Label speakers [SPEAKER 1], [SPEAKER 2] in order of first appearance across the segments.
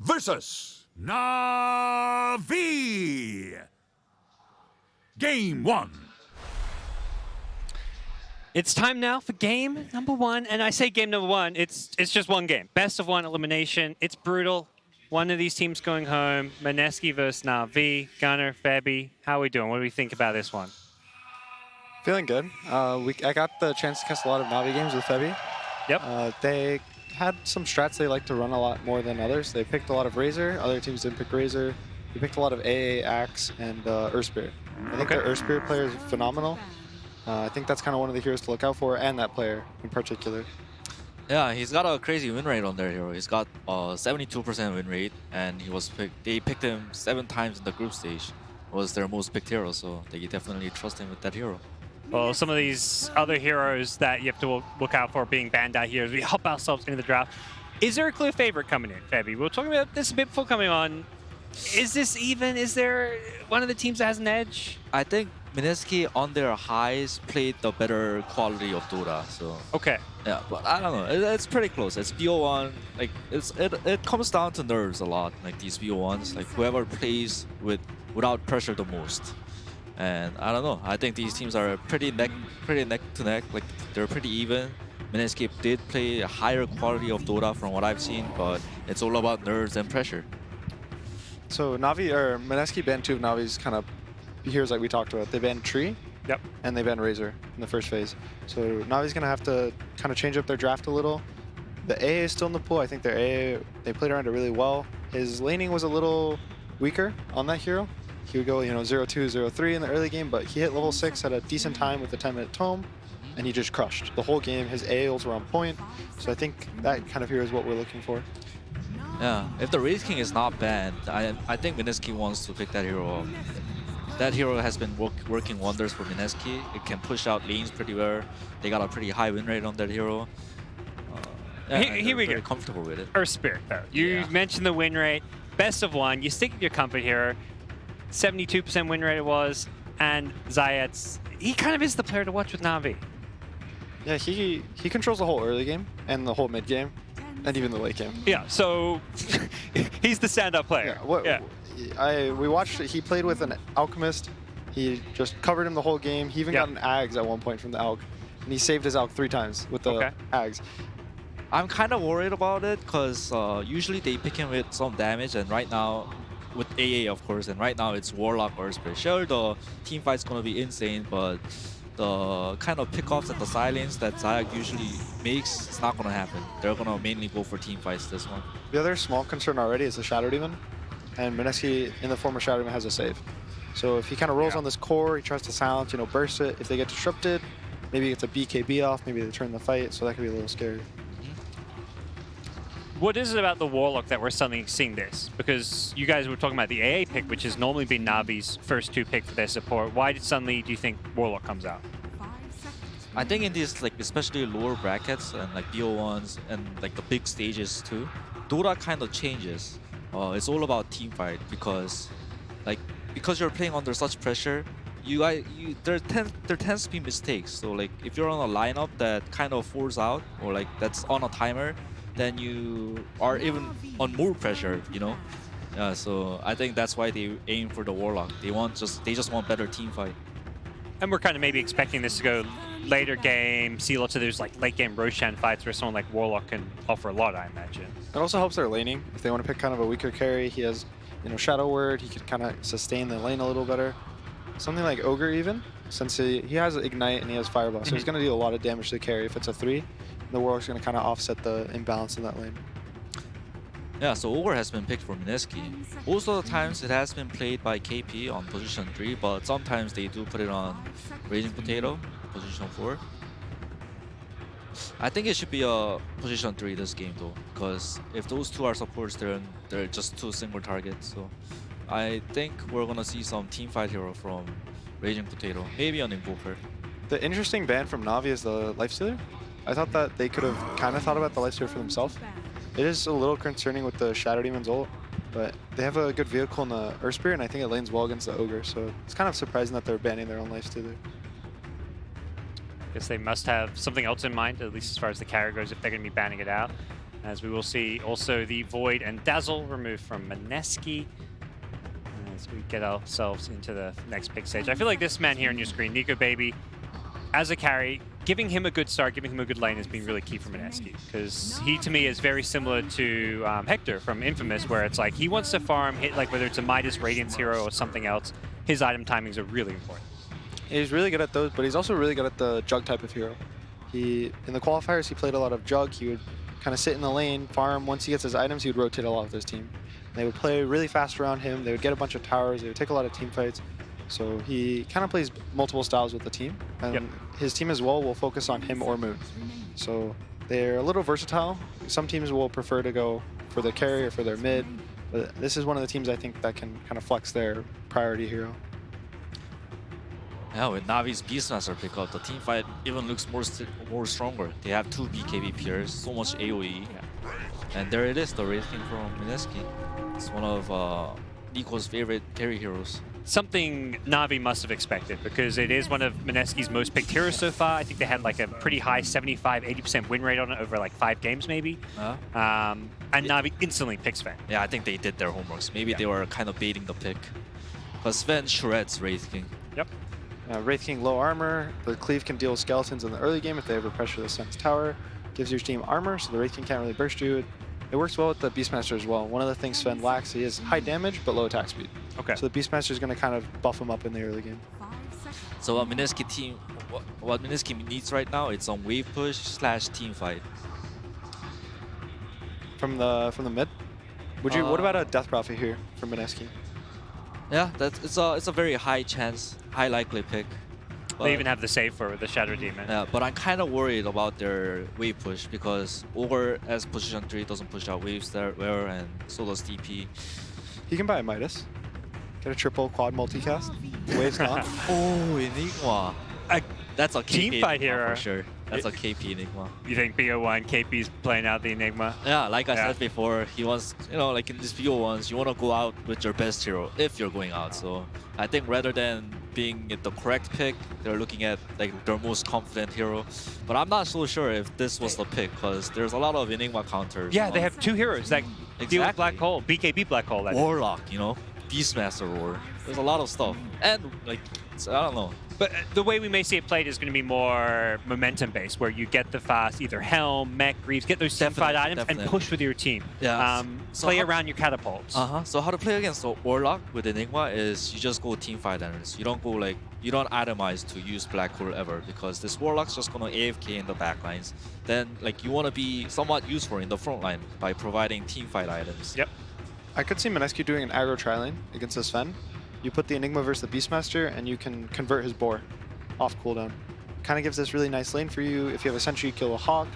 [SPEAKER 1] versus Na'Vi. Game 1.
[SPEAKER 2] It's time now for game number 1, and I say game number 1, it's just one game. Best of 1 elimination. It's brutal. One of these teams going home. Mineski versus Na'Vi. Gunnar, Febby, how are we doing? What do we think about this one?
[SPEAKER 3] Feeling good. I got the chance to cast a lot of Na'Vi games with Febby.
[SPEAKER 2] Yep.
[SPEAKER 3] They had some strats they like to run a lot more than others. They picked a lot of Razor. Other teams didn't pick Razor. They picked a lot of AA, Axe, and Earthspirit. I think their Earthspirit player is phenomenal. I think that's kind of one of the heroes to look out for, and that player in particular.
[SPEAKER 4] Yeah, he's got a crazy win rate on their hero. He's got 72% win rate, and they picked him 7 times in the group stage. Was their most picked hero, so they definitely trust him with that hero.
[SPEAKER 2] Well, some of these other heroes that you have to look out for being banned out here as we help ourselves into the draft. Is there a clear favorite coming in, Febby? We were talking about this a bit before coming on. Is this even? Is there one of the teams that has an edge?
[SPEAKER 4] I think Mineski on their highs played the better quality of Dota, so
[SPEAKER 2] Okay.
[SPEAKER 4] yeah, but I don't know. It's pretty close. It's BO1. Like it comes down to nerves a lot. Like these BO1s, like whoever plays without pressure the most. And I don't know. I think these teams are pretty neck to neck. Like they're pretty even. Mineski did play a higher quality of Dota from what I've seen, but it's all about nerves and pressure.
[SPEAKER 3] So Mineski banned 2 of Na'Vi's kind of heroes like we talked about. They banned Tree.
[SPEAKER 2] Yep.
[SPEAKER 3] And they banned Razor in the first phase. So Na'Vi's going to have to kind of change up their draft a little. The AA is still in the pool. I think their AA, they played around it really well. His laning was a little weaker on that hero. He would go, 0-2, 0-3 in the early game, but he hit level 6 at a decent time with the 10-minute tome, and he just crushed the whole game. His AOs were on point, so I think that kind of hero is what we're looking for.
[SPEAKER 4] Yeah, if the Wraith King is not banned, I think Mineski wants to pick that hero up. That hero has been working wonders for Mineski. It can push out lanes pretty well. They got a pretty high win rate on that hero.
[SPEAKER 2] Here we go.
[SPEAKER 4] Comfortable with it.
[SPEAKER 2] Earthspirit, though. You mentioned the win rate. Best of 1. You stick with your comfort hero. 72% win rate it was. And Zayat's, he kind of is the player to watch with Na'Vi.
[SPEAKER 3] Yeah, he controls the whole early game and the whole mid game and even the late game.
[SPEAKER 2] Yeah, so he's the stand-up player.
[SPEAKER 3] We watched it. He played with an Alchemist. He just covered him the whole game. He even got an Ags at one point from the Alch. And he saved his Alch 3 times with the Ags.
[SPEAKER 4] I'm kind of worried about it because usually they pick him with some damage, and right now, with AA of course, and right now it's Warlock or Earthspirit. Sure, the team fight's gonna be insane, but the kind of pickoffs at the silence that Zayak usually makes, it's not gonna happen. They're gonna mainly go for team fights this one.
[SPEAKER 3] The other small concern already is the Shadow Demon, and Mineski in the former Shadow Demon has a save. So if he kind of rolls on this core, he tries to silence, burst it. If they get disrupted, maybe he gets a BKB off, maybe they turn the fight, so that could be a little scary.
[SPEAKER 2] What is it about the Warlock that we're suddenly seeing this? Because you guys were talking about the AA pick, which has normally been Na'Vi's first 2 pick for their support. Why do you think Warlock comes out?
[SPEAKER 4] I think in these, like, especially lower brackets and like BO1s and like the big stages too, Dota kind of changes. It's all about team fight because you're playing under such pressure, there tends to be mistakes. So like if you're on a lineup that kind of falls out or like that's on a timer, then you are even on more pressure, so I think that's why they aim for the Warlock. They just want better team fight.
[SPEAKER 2] And we're kind of maybe expecting this to go later game, see lots of those like late game Roshan fights where someone like Warlock can offer a lot, I imagine.
[SPEAKER 3] It also helps their laning. If they want to pick kind of a weaker carry, he has, Shadow Word, he could kind of sustain the lane a little better. Something like Ogre even, since he has Ignite and he has Fireball, so he's going to deal a lot of damage to the carry if it's a 3. The Warlock's going to kind of offset the imbalance in that lane.
[SPEAKER 4] Yeah, so Ogre has been picked for Mineski. Most of the times it has been played by KP on position 3, but sometimes they do put it on Raging Potato, position 4. I think it should be a position 3 this game though, because if those 2 are supports, they're just 2 single targets. So I think we're going to see some team fight hero from Raging Potato, maybe an Invoker.
[SPEAKER 3] The interesting ban from Na'Vi is the Lifestealer. I thought that they could have kind of thought about the Lifestealer for themselves. It is a little concerning with the Shadow Demon's ult, but they have a good vehicle in the Earthspirit, and I think it lanes well against the Ogre, so it's kind of surprising that they're banning their own Lifestealer.
[SPEAKER 2] Guess they must have something else in mind, at least as far as the carry goes, if they're going to be banning it out. as we will see also the Void and Dazzle removed from Mineski as we get ourselves into the next pick stage. I feel like this man here on your screen, Nico Baby, as a carry, giving him a good start, giving him a good lane has been really key for Mineski, because he, to me, is very similar to Hector from Infamous, where it's like he wants to farm, hit like whether it's a Midas Radiance hero or something else, his item timings are really important.
[SPEAKER 3] He's really good at those, but he's also really good at the Jug type of hero. In the qualifiers, he played a lot of Jug. He would kind of sit in the lane, farm. Once he gets his items, he would rotate a lot with his team. They would play really fast around him. They would get a bunch of towers. They would take a lot of team fights. So he kind of plays multiple styles with the team. And his team as well will focus on him or Moon. So they're a little versatile. Some teams will prefer to go for their carry or for their mid. But this is one of the teams I think that can kind of flex their priority hero.
[SPEAKER 4] Yeah, with Navi's Beastmaster pickup, the team fight even looks more stronger. They have 2 BKB peers, so much AoE. And there it is, the Wraith King from Mineski. It's one of Nico's favorite carry heroes.
[SPEAKER 2] Something Na'Vi must have expected, because it is one of Mineski's most picked heroes so far. I think they had like a pretty high 75-80% win rate on it over like 5 games maybe. And Na'Vi instantly picks Sven.
[SPEAKER 4] Yeah, I think they did their homeworks. Maybe they were kind of baiting the pick. Because Sven shreds Wraith King.
[SPEAKER 2] Yep.
[SPEAKER 3] Wraith King low armor. The cleave can deal skeletons in the early game if they ever pressure the Sun's tower. Gives your team armor, so the Wraith King can't really burst you. It works well with the Beastmaster as well. One of the things Sven lacks, he has high damage but low attack speed.
[SPEAKER 2] Okay.
[SPEAKER 3] So the Beastmaster is going to kind of buff him up in the early game.
[SPEAKER 4] So what Mineski team, what Mineski needs right now, it's on wave push / team fight.
[SPEAKER 3] From the mid, what about a Death Prophet here from Mineski?
[SPEAKER 4] Yeah, it's a very high chance, high likely pick.
[SPEAKER 2] They even have the save for the Shadow Demon.
[SPEAKER 4] Yeah, but I'm kind of worried about their wave push, because Ogre as position 3 doesn't push out waves that well, and so does DP.
[SPEAKER 3] He can buy a Midas. Get a triple quad multicast. Waves not.
[SPEAKER 4] Oh, Enigma. That's a KP
[SPEAKER 2] team fight
[SPEAKER 4] Enigma
[SPEAKER 2] hero.
[SPEAKER 4] for sure. That's a KP Enigma.
[SPEAKER 2] You think BO1 KP's playing out the Enigma?
[SPEAKER 4] Yeah, like I said before, he wants, like in these BO1s, you want to go out with your best hero if you're going out. So I think rather than being the correct pick, they're looking at like their most confident hero. But I'm not so sure if this was the pick, because there's a lot of Enigma counters.
[SPEAKER 2] Yeah, they have 2 heroes that deal with Black Hole, BKB Black Hole.
[SPEAKER 4] Warlock, Beastmaster War. There's a lot of stuff. And like, I don't know.
[SPEAKER 2] But the way we may see it played is going to be more momentum-based, where you get the fast either Helm, Mech, Greaves, get those team-fight items and push with your team.
[SPEAKER 4] Yeah.
[SPEAKER 2] Play around your catapults.
[SPEAKER 4] So how to play against the Warlock with Enigma is you just go team-fight items. You don't go you don't itemize to use Black Hole ever, because this Warlock's just going to AFK in the backlines. Then you want to be somewhat useful in the front line by providing team-fight items.
[SPEAKER 2] Yep.
[SPEAKER 3] I could see Mineski doing an aggro tri-lane against the Sven. You put the Enigma versus the Beastmaster, and you can convert his boar off cooldown. Kind of gives this really nice lane for you. If you have a sentry, kill a Hawk.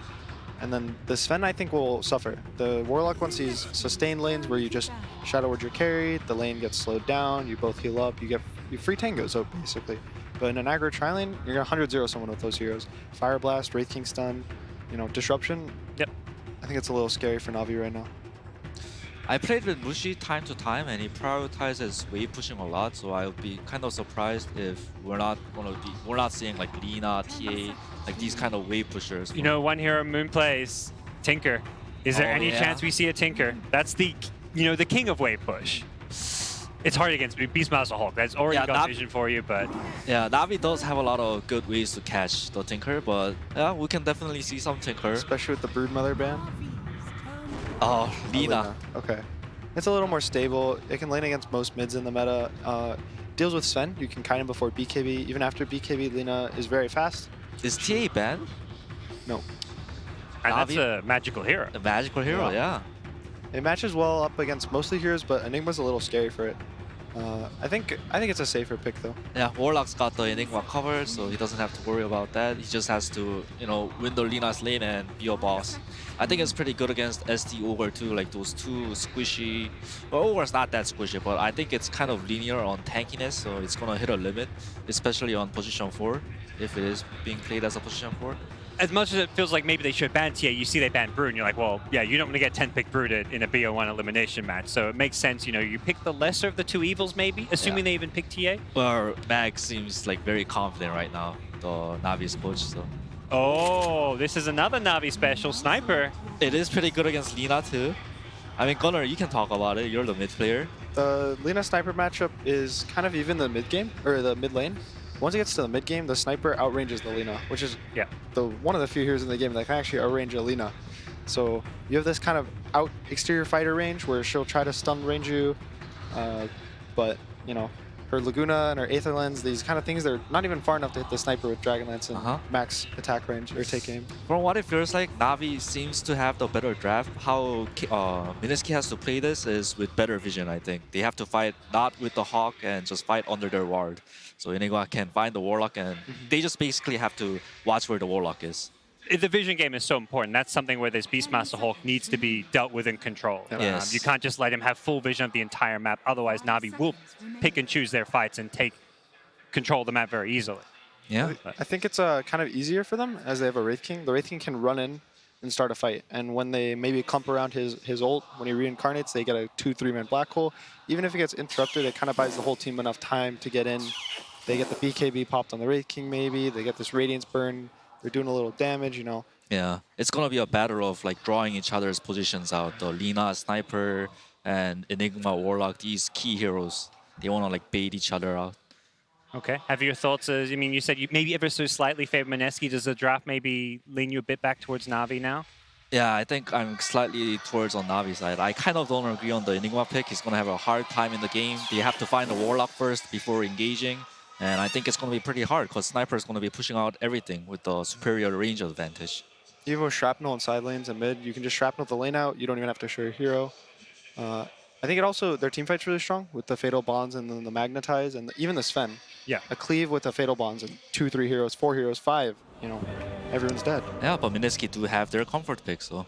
[SPEAKER 3] And then the Sven, I think, will suffer. The Warlock, once he's sustained lanes where you just Shadow Word your carry, the lane gets slowed down, you both heal up, you free tangos up, basically. But in an aggro tri-lane, you're going to 100-0 someone with those heroes. Fire Blast, Wraith King stun, Disruption.
[SPEAKER 2] Yep.
[SPEAKER 3] I think it's a little scary for Na'Vi right now.
[SPEAKER 4] I played with Mushi time to time, and he prioritizes wave pushing a lot. So I'll be kind of surprised if we're not seeing like Lina, TA, like these kind of wave pushers.
[SPEAKER 2] One hero Moon plays, Tinker. Is there any chance we see a Tinker? That's the the king of wave push. It's hard against Beastmaster Hulk. That's already got vision for you, but
[SPEAKER 4] yeah, Na'Vi does have a lot of good ways to catch the Tinker, but yeah, we can definitely see some Tinker,
[SPEAKER 3] especially with the Broodmother ban.
[SPEAKER 4] Oh, Lina.
[SPEAKER 3] Okay. It's a little more stable. It can lane against most mids in the meta. Deals with Sven. You can kite him before BKB. Even after BKB, Lina is very fast.
[SPEAKER 4] Is TA banned?
[SPEAKER 3] No.
[SPEAKER 2] And that's a magical hero.
[SPEAKER 4] A magical hero, yeah.
[SPEAKER 3] It matches well up against mostly heroes, but Enigma's a little scary for it. I think it's a safer pick though.
[SPEAKER 4] Yeah, Warlock's got the Enigma covered, so he doesn't have to worry about that. He just has to, win the Lina's lane and be a boss. I think it's pretty good against SD Ogre too, like those 2 squishy. Well, Ogre's not that squishy, but I think it's kind of linear on tankiness, so it's gonna hit a limit, especially on position 4, if it is being played as a position 4.
[SPEAKER 2] As much as it feels like maybe they should ban TA, you see they ban Brood, and you're like, well, yeah, you don't want to get 10-pick Brood in a BO1 elimination match, so it makes sense, you pick the lesser of the 2 evils maybe, assuming they even pick TA.
[SPEAKER 4] Well, Mag seems like very confident right now, the Navi's coach, so.
[SPEAKER 2] Oh, this is another Navi special sniper.
[SPEAKER 4] It is pretty good against Lina too. I mean, Gunnar, you can talk about it. You're the mid player.
[SPEAKER 3] The Lina sniper matchup is kind of even the mid game, or the mid lane. Once it gets to the mid game, the sniper outranges the Lina, which is
[SPEAKER 2] Yeah.
[SPEAKER 3] one of the few heroes in the game that can actually outrange a Lina. So you have this kind of out exterior fighter range where she'll try to stun range you, but you know, her Laguna and her Aether Lens, these kind of things, they're not even far enough to hit the sniper with Dragon Lance and max attack range or take aim.
[SPEAKER 4] From what it feels like, Navi seems to have the better draft. How Mineski has to play this is with better vision, I think. They have to fight not with the Hawk and just fight under their ward. So Enigma can find the Warlock and they just basically have to watch where the Warlock is.
[SPEAKER 2] The vision game is so important. That's something where this Beastmaster Hawk needs to be dealt with and controlled.
[SPEAKER 4] Yes.
[SPEAKER 2] You can't just let him have full vision of the entire map. Otherwise, Navi will pick and choose their fights and take control of the map very easily.
[SPEAKER 4] Yeah.
[SPEAKER 3] I think it's kind of easier for them as they have a Wraith King. The Wraith King can run in and start a fight. And when they maybe clump around his ult, when he reincarnates, they get a 2-3-man black hole. Even if it gets interrupted, it kind of buys the whole team enough time to get in. They get the BKB popped on the Wraith King maybe. They get this Radiance burn. They're doing a little damage, you know.
[SPEAKER 4] Yeah, it's gonna be a battle of like drawing each other's positions out. The Lina Sniper and Enigma Warlock, these key heroes, they wanna like bait each other out.
[SPEAKER 2] Okay. Have your thoughts? I mean, you said you maybe ever so slightly favor Mineski. Does the draft maybe lean you a bit back towards Navi now?
[SPEAKER 4] Yeah, I think I'm slightly towards on Navi's side. I kind of don't agree on the Enigma pick. He's gonna have a hard time in the game. They have to find the Warlock first before engaging. And I think it's going to be pretty hard because Sniper is going to be pushing out everything with the superior range advantage.
[SPEAKER 3] Even with Shrapnel on side lanes and mid, you can just Shrapnel the lane out. You don't even have to show your hero. I think it also, their team fight's really strong with the Fatal Bonds and then the Magnetize and even the Sven.
[SPEAKER 2] Yeah.
[SPEAKER 3] A Cleave with the Fatal Bonds and 2, 3 heroes, 4 heroes, 5, you know, everyone's dead.
[SPEAKER 4] Yeah, but Mineski do have their comfort pick, so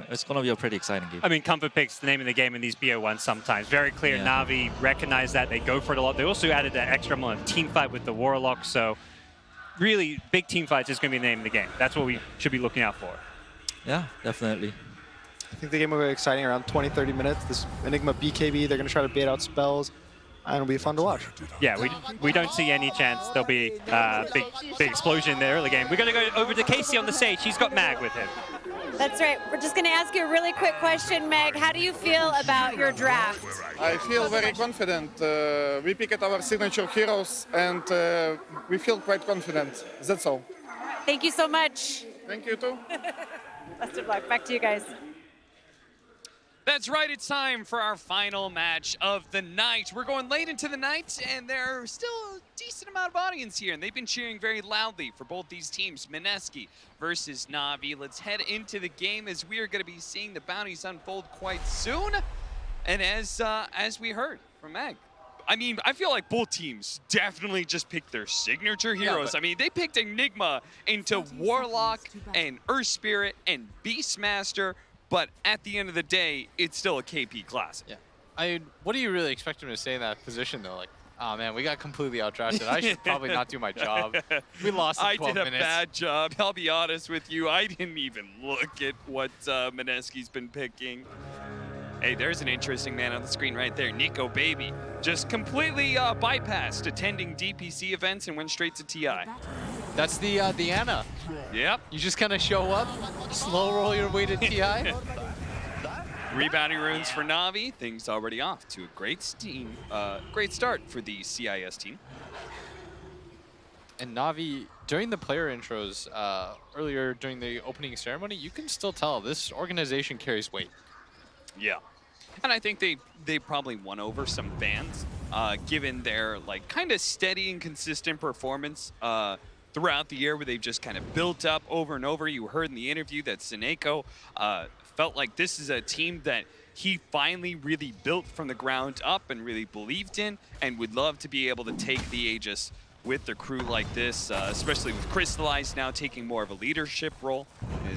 [SPEAKER 4] it's going to be a pretty exciting game.
[SPEAKER 2] I mean, comfort picks the name of the game in these BO1s sometimes. Very clear.
[SPEAKER 4] Yeah.
[SPEAKER 2] Navi recognize that. They go for it a lot. They also added that extra amount of team fight with the Warlock. So really, big team fights is going to be the name of the game. That's what we should be looking out for.
[SPEAKER 4] Yeah, definitely.
[SPEAKER 3] I think the game will be exciting around 20, 30 minutes. This Enigma BKB, they're going to try to bait out spells. And it'll be fun to watch.
[SPEAKER 2] Yeah, we don't see any chance there'll be a big explosion in the early game. We're going to go over to Casey on the stage. He's got Mag with him.
[SPEAKER 5] That's right. We're just going to ask you a really quick question, Meg. How do you feel about your draft?
[SPEAKER 6] I feel very confident. We picked our signature heroes and we feel quite confident. That's all.
[SPEAKER 5] Thank you so much.
[SPEAKER 6] Thank you too.
[SPEAKER 5] Best of luck. Back to you guys.
[SPEAKER 7] That's right, it's time for our final match of the night. We're going late into the night, and there's still a decent amount of audience here, and they've been cheering very loudly for both these teams, Mineski versus Navi. Let's head into the game as we are going to be seeing the bounties unfold quite soon. And as we heard from Meg, I mean, I feel like both teams definitely just picked their signature heroes. I mean, they picked Enigma into Warlock and Earth Spirit and Beastmaster. But at the end of the day, it's still a KP classic.
[SPEAKER 8] Yeah. What do you really expect him to say in that position, though? Like, oh, man, we got completely outdrafted. I should probably not do my job. We lost in 12 minutes.
[SPEAKER 7] I did a bad job. I'll be honest with you. I didn't even look at what Mineski's been picking. Hey, there's an interesting man on the screen right there, Nico Baby. Just completely bypassed attending DPC events and went straight to TI.
[SPEAKER 8] That's the Anna.
[SPEAKER 7] Yep.
[SPEAKER 8] You just kind of show up, slow roll your way to TI.
[SPEAKER 7] Rebounding runes for Navi. Things already off to a great start for the CIS team.
[SPEAKER 8] And Navi, during the player intros earlier during the opening ceremony, you can still tell this organization carries weight.
[SPEAKER 7] Yeah. And I think they probably won over some fans, given their like kind of steady and consistent performance throughout the year, where they've just kind of built up over and over. You heard in the interview that Seneko felt like this is a team that he finally really built from the ground up and really believed in, and would love to be able to take the Aegis with the crew like this, especially with Crystallize now taking more of a leadership role. He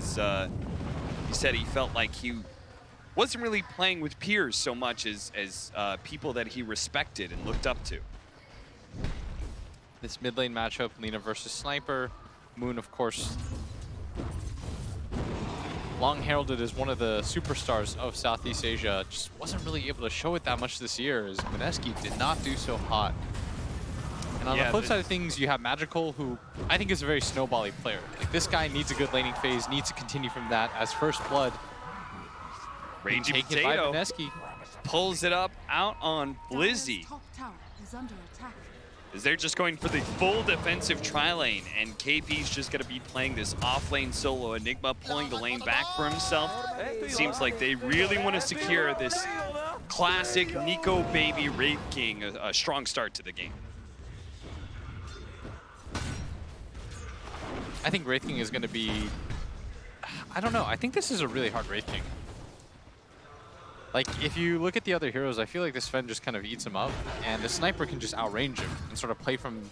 [SPEAKER 7] said he felt like he wasn't really playing with peers so much as people that he respected and looked up to.
[SPEAKER 8] This mid lane matchup, Lina versus Sniper. Moon, of course, long heralded as one of the superstars of Southeast Asia, just wasn't really able to show it that much this year, as Mineski did not do so hot. And And on
[SPEAKER 7] Yeah,
[SPEAKER 8] the flip
[SPEAKER 7] this-
[SPEAKER 8] side of things, you have Magical, who I think is a very snowbally player. Like, this guy needs a good laning phase, needs to continue from that as First Blood.
[SPEAKER 7] Rangy
[SPEAKER 8] Taken by
[SPEAKER 7] Potato
[SPEAKER 8] Mineski.
[SPEAKER 7] pulls it up out on Blizzy.
[SPEAKER 9] Top tower is under attack.
[SPEAKER 7] As they're just going for the full defensive tri-lane, and KP's just going to be playing this off-lane solo Enigma, pulling the lane back for himself. Seems like they really want to secure this classic Nico Baby Wraith King, a strong start to the game.
[SPEAKER 8] I think Wraith King is going to be... I don't know. I think this is a really hard Wraith King. Like, if you look at the other heroes, I feel like this Sven just kind of eats him up, and the sniper can just outrange him and sort of play from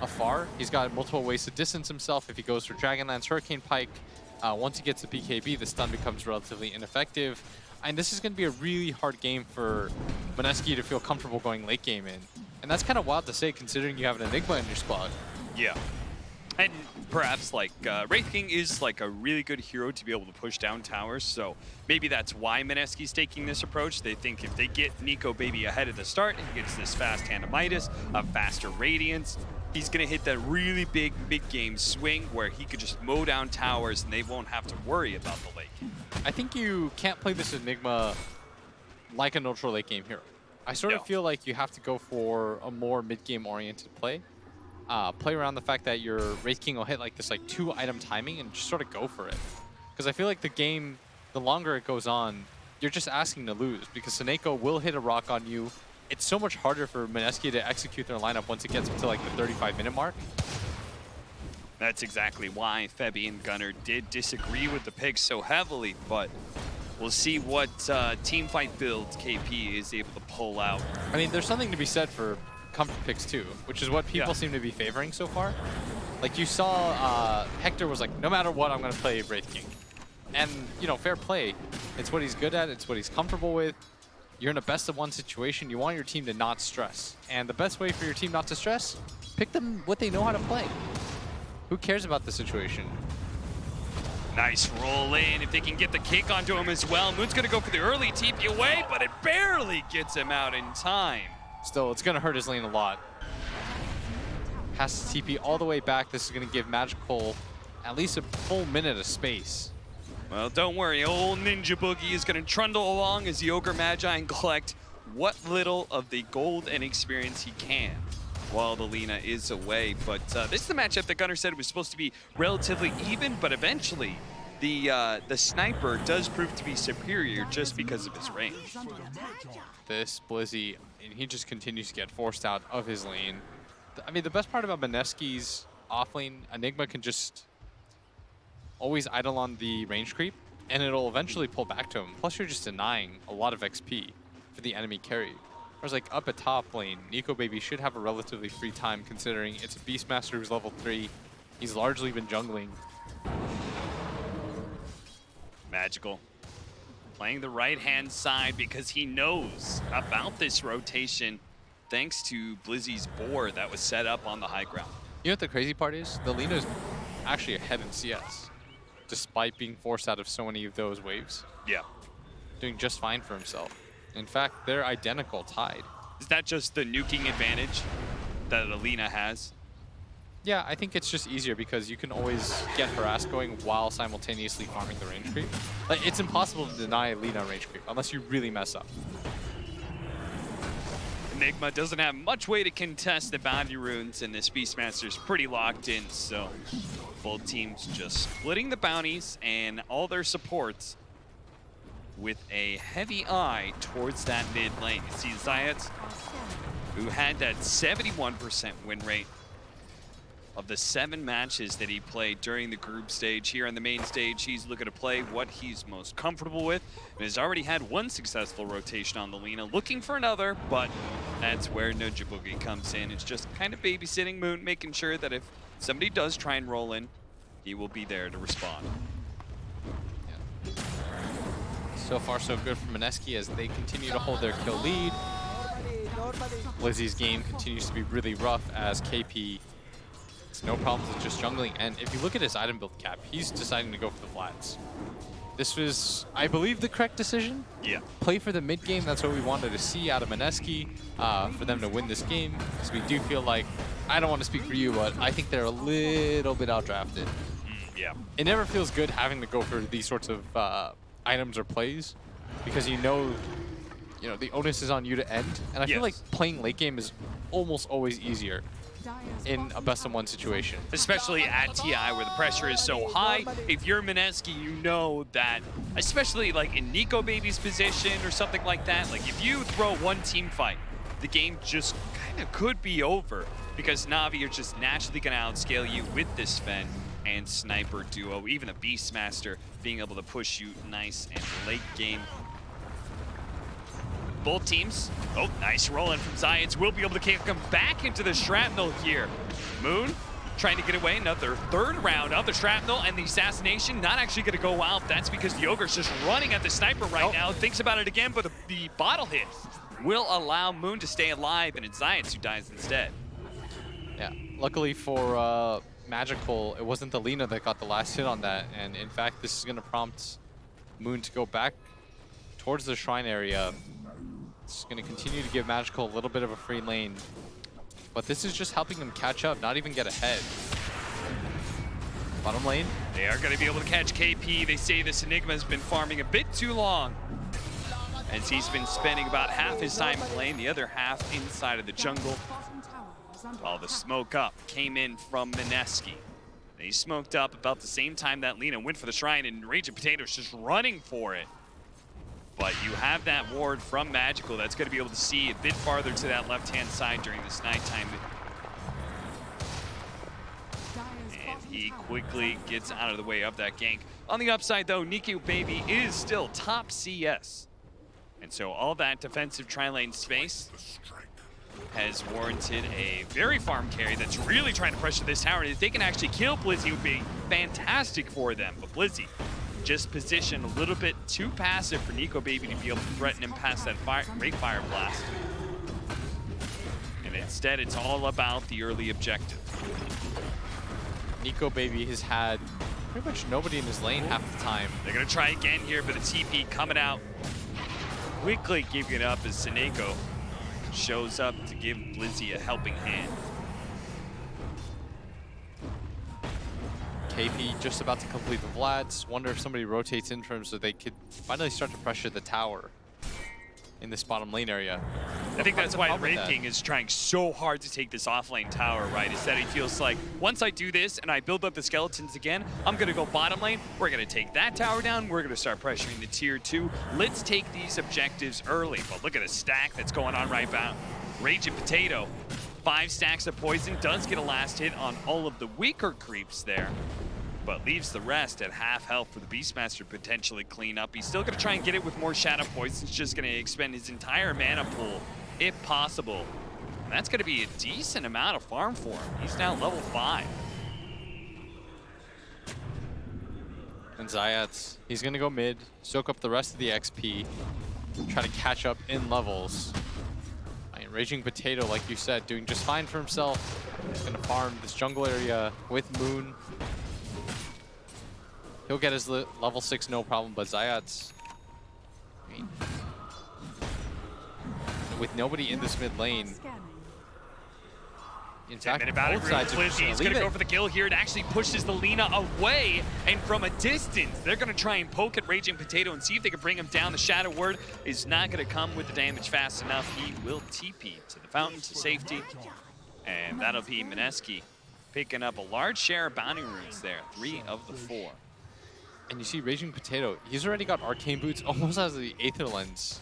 [SPEAKER 8] afar. He's got multiple ways to distance himself if he goes for Dragonlance, Hurricane Pike. Once he gets the BKB, the stun becomes relatively ineffective. And this is going to be a really hard game for Mineski to feel comfortable going late game in. And that's kind of wild to say, considering you have an Enigma in your squad.
[SPEAKER 7] Yeah. And perhaps like Wraith King is like a really good hero to be able to push down towers, so maybe that's why Mineski's taking this approach. They think if they get Nico Baby ahead at the start and he gets this fast Hanamitis, a faster Radiance, he's going to hit that really big mid-game swing where he could just mow down towers and they won't have to worry about the late game.
[SPEAKER 8] I think you can't play this Enigma like a neutral late game hero. I sort of feel like you have to go for a more mid-game oriented play. Play around the fact that your Wraith King will hit like this 2-item timing and just sort of go for it. Because I feel like the game, the longer it goes on, you're just asking to lose because Seneko will hit a rock on you. It's so much harder for Mineski to execute their lineup once it gets to like the 35-minute mark.
[SPEAKER 7] That's exactly why Febby and Gunnar did disagree with the picks so heavily, but we'll see what teamfight builds KP is able to pull out.
[SPEAKER 8] I mean, there's something to be said for comfort picks too, which is what people seem to be favoring so far. Like you saw, Hector was like, no matter what, I'm going to play Wraith King. And, you know, fair play. It's what he's good at. It's what he's comfortable with. You're in a best-of-1 situation. You want your team to not stress. And the best way for your team not to stress, pick them what they know how to play. Who cares about the situation?
[SPEAKER 7] Nice roll in. If they can get the kick onto him as well. Moon's going to go for the early TP away, but it barely gets him out in time.
[SPEAKER 8] Still, it's going to hurt his lane a lot. Has to TP all the way back. This is going to give Magical at least a full minute of space.
[SPEAKER 7] Well, don't worry. Old Ninja Boogie is going to trundle along as the Ogre Magi and collect what little of the gold and experience he can while the Lina is away. But this is the matchup that Gunnar said was supposed to be relatively even, but eventually the sniper does prove to be superior just because of his range.
[SPEAKER 8] This Blizzy, and he just continues to get forced out of his lane. I mean, the best part about Mineski's offlane, Enigma can just always idle on the range creep, and it'll eventually pull back to him. Plus, you're just denying a lot of XP for the enemy carry. Whereas, like, up at top lane, Nico Baby should have a relatively free time, considering it's a Beastmaster who's level 3. He's largely been jungling.
[SPEAKER 7] Magical. Playing the right-hand side because he knows about this rotation thanks to Blizzy's board that was set up on the high ground.
[SPEAKER 8] You know what the crazy part is? The Lina's actually ahead in CS, despite being forced out of so many of those waves.
[SPEAKER 7] Yeah.
[SPEAKER 8] Doing just fine for himself. In fact, they're identical, tied.
[SPEAKER 7] Is that just the nuking advantage that Alina has?
[SPEAKER 8] Yeah, I think it's just easier because you can always get harass going while simultaneously farming the range creep. Like, it's impossible to deny Lina range creep unless you really mess up.
[SPEAKER 7] Enigma doesn't have much way to contest the bounty runes, and this Beastmaster's pretty locked in, so both teams just splitting the bounties and all their supports with a heavy eye towards that mid lane. You see Zayat, who had that 71% win rate of the 7 matches that he played during the group stage. Here on the main stage, he's looking to play what he's most comfortable with, and has already had 1 successful rotation on the Lina, looking for another, but that's where Ninja Boogie comes in. It's just kind of babysitting Moon, making sure that if somebody does try and roll in, he will be there to respond.
[SPEAKER 8] Yeah. So far, so good for Mineski as they continue to hold their kill lead. Blizzy's game continues to be really rough as KP has no problems with just jungling. And if you look at his item build cap, he's deciding to go for the flats. This was, I believe, the correct decision.
[SPEAKER 7] Yeah.
[SPEAKER 8] Play for the mid game. That's what we wanted to see out of Mineski for them to win this game. Because we do feel like I don't want to speak for you, but I think they're a little bit outdrafted.
[SPEAKER 7] Yeah.
[SPEAKER 8] It never feels good having to go for these sorts of items or plays because you know, the onus is on you to end. And I feel like
[SPEAKER 7] Yes.
[SPEAKER 8] playing late game is almost always easier in a best of one situation.
[SPEAKER 7] Especially at TI where the pressure is so high. If you're Mineski, you know that, especially like in Nico Baby's position or something like that, like if you throw one team fight, the game just kind of could be over because Na'Vi are just naturally going to outscale you with this Sven and Sniper duo, even a Beastmaster being able to push you nice and late game. Both teams, oh, nice roll in from Zayats, will be able to come back into the shrapnel here. Moon trying to get away, another third round of the shrapnel, and the assassination not actually going to go out. That's because the Ogre's just running at the Sniper right now. Thinks about it again, but the bottle hit will allow Moon to stay alive, and it's Zayats who dies instead.
[SPEAKER 8] Yeah, luckily for Magical, it wasn't the Lina that got the last hit on that, and in fact, this is going to prompt Moon to go back towards the shrine area. It's going to continue to give Magical a little bit of a free lane, but this is just helping him catch up, not even get ahead. Bottom lane.
[SPEAKER 7] They are going to be able to catch KP. They say this Enigma has been farming a bit too long, as he's been spending about half his time in lane, the other half inside of the jungle. While the smoke up came in from Mineski. They smoked up about the same time that Lina went for the shrine, and Raging Potato's just running for it. But you have that ward from Magical that's going to be able to see a bit farther to that left-hand side during this nighttime. And he quickly gets out of the way of that gank. On the upside, though, Nico Baby is still top CS. And so all that defensive tri-lane space has warranted a very farm carry that's really trying to pressure this tower. And if they can actually kill Blizzy, it would be fantastic for them. But Blizzy just positioned a little bit too passive for Nico Baby to be able to threaten him past that Great Fire Blast. And instead, it's all about the early objective.
[SPEAKER 8] Nico Baby has had pretty much nobody in his lane half the time.
[SPEAKER 7] They're going to try again here, but the TP coming out. Quickly giving it up as Seneko shows up to give Blizzy a helping hand.
[SPEAKER 8] KP just about to complete the Vlads. Wonder if somebody rotates in terms so they could finally start to pressure the tower in this bottom lane area.
[SPEAKER 7] I think that's why the Wraith King is trying so hard to take this offlane tower, right? Is that he feels like, once I do this and I build up the skeletons again, I'm gonna go bottom lane, we're gonna take that tower down, we're gonna start pressuring the tier 2. Let's take these objectives early. But look at the stack that's going on right now. Raging Potato, 5 stacks of poison, does get a last hit on all of the weaker creeps there, but leaves the rest at half health for the Beastmaster to potentially clean up. He's still gonna try and get it with more Shadow Poisons, just gonna expend his entire mana pool, if possible. And that's gonna be a decent amount of farm for him. He's now level 5.
[SPEAKER 8] And Zayats, he's gonna go mid, soak up the rest of the XP, try to catch up in levels. And Raging Potato, like you said, doing just fine for himself. He's gonna farm this jungle area with Moon. He'll get his level 6 no problem, but Zayats, I mean, with nobody in this mid lane, in fact, both sides are just
[SPEAKER 7] He's
[SPEAKER 8] gonna
[SPEAKER 7] gonna go for the kill here. It actually pushes the Lina away, and from a distance, they're gonna try and poke at Raging Potato and see if they can bring him down. The Shadow Word is not gonna come with the damage fast enough. He will TP to the fountain to safety, and that'll be Mineski picking up a large share of bounty runes there, 3 of the 4.
[SPEAKER 8] And you see Raging Potato, he's already got Arcane Boots almost as the Aether Lens.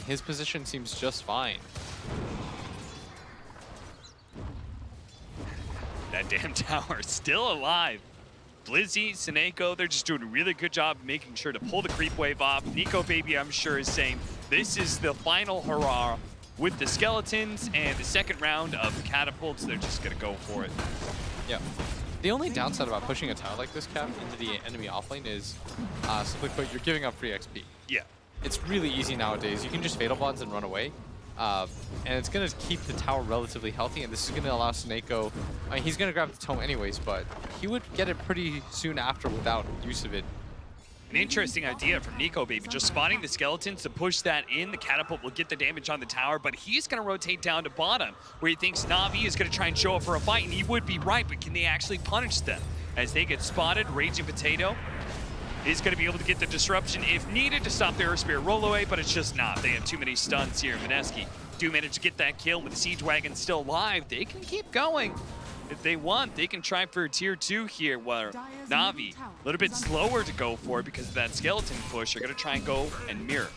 [SPEAKER 8] His position seems just fine.
[SPEAKER 7] That damn tower is still alive. Blizzy, Seneko, they're just doing a really good job making sure to pull the creep wave off. Nico Baby, I'm sure, is saying this is the final hurrah with the skeletons and the second round of the catapults. They're just gonna go for it.
[SPEAKER 8] Yeah. The only downside about pushing a tower like this, Cap, into the enemy offlane is, simply put, you're giving up free XP.
[SPEAKER 7] Yeah.
[SPEAKER 8] It's really easy nowadays. You can just Fatal Bonds and run away. And it's going to keep the tower relatively healthy, and this is going to allow Seneko, I mean, he's going to grab the tome anyways, but he would get it pretty soon after without use of it.
[SPEAKER 7] An interesting idea from Nico Baby, just spotting the skeletons to push that in. The catapult will get the damage on the tower, but he's going to rotate down to bottom, where he thinks Na'Vi is going to try and show up for a fight, and he would be right, but can they actually punish them? As they get spotted, Raging Potato is going to be able to get the disruption if needed to stop the Earth Spirit rollaway, but it's just not. They have too many stuns here. Mineski do manage to get that kill with the Siege Wagon still alive. They can keep going. If they want, they can try for a tier 2 here, where Na'Vi, a little bit slower to go for because of that skeleton push. They're going to try and go and mirror.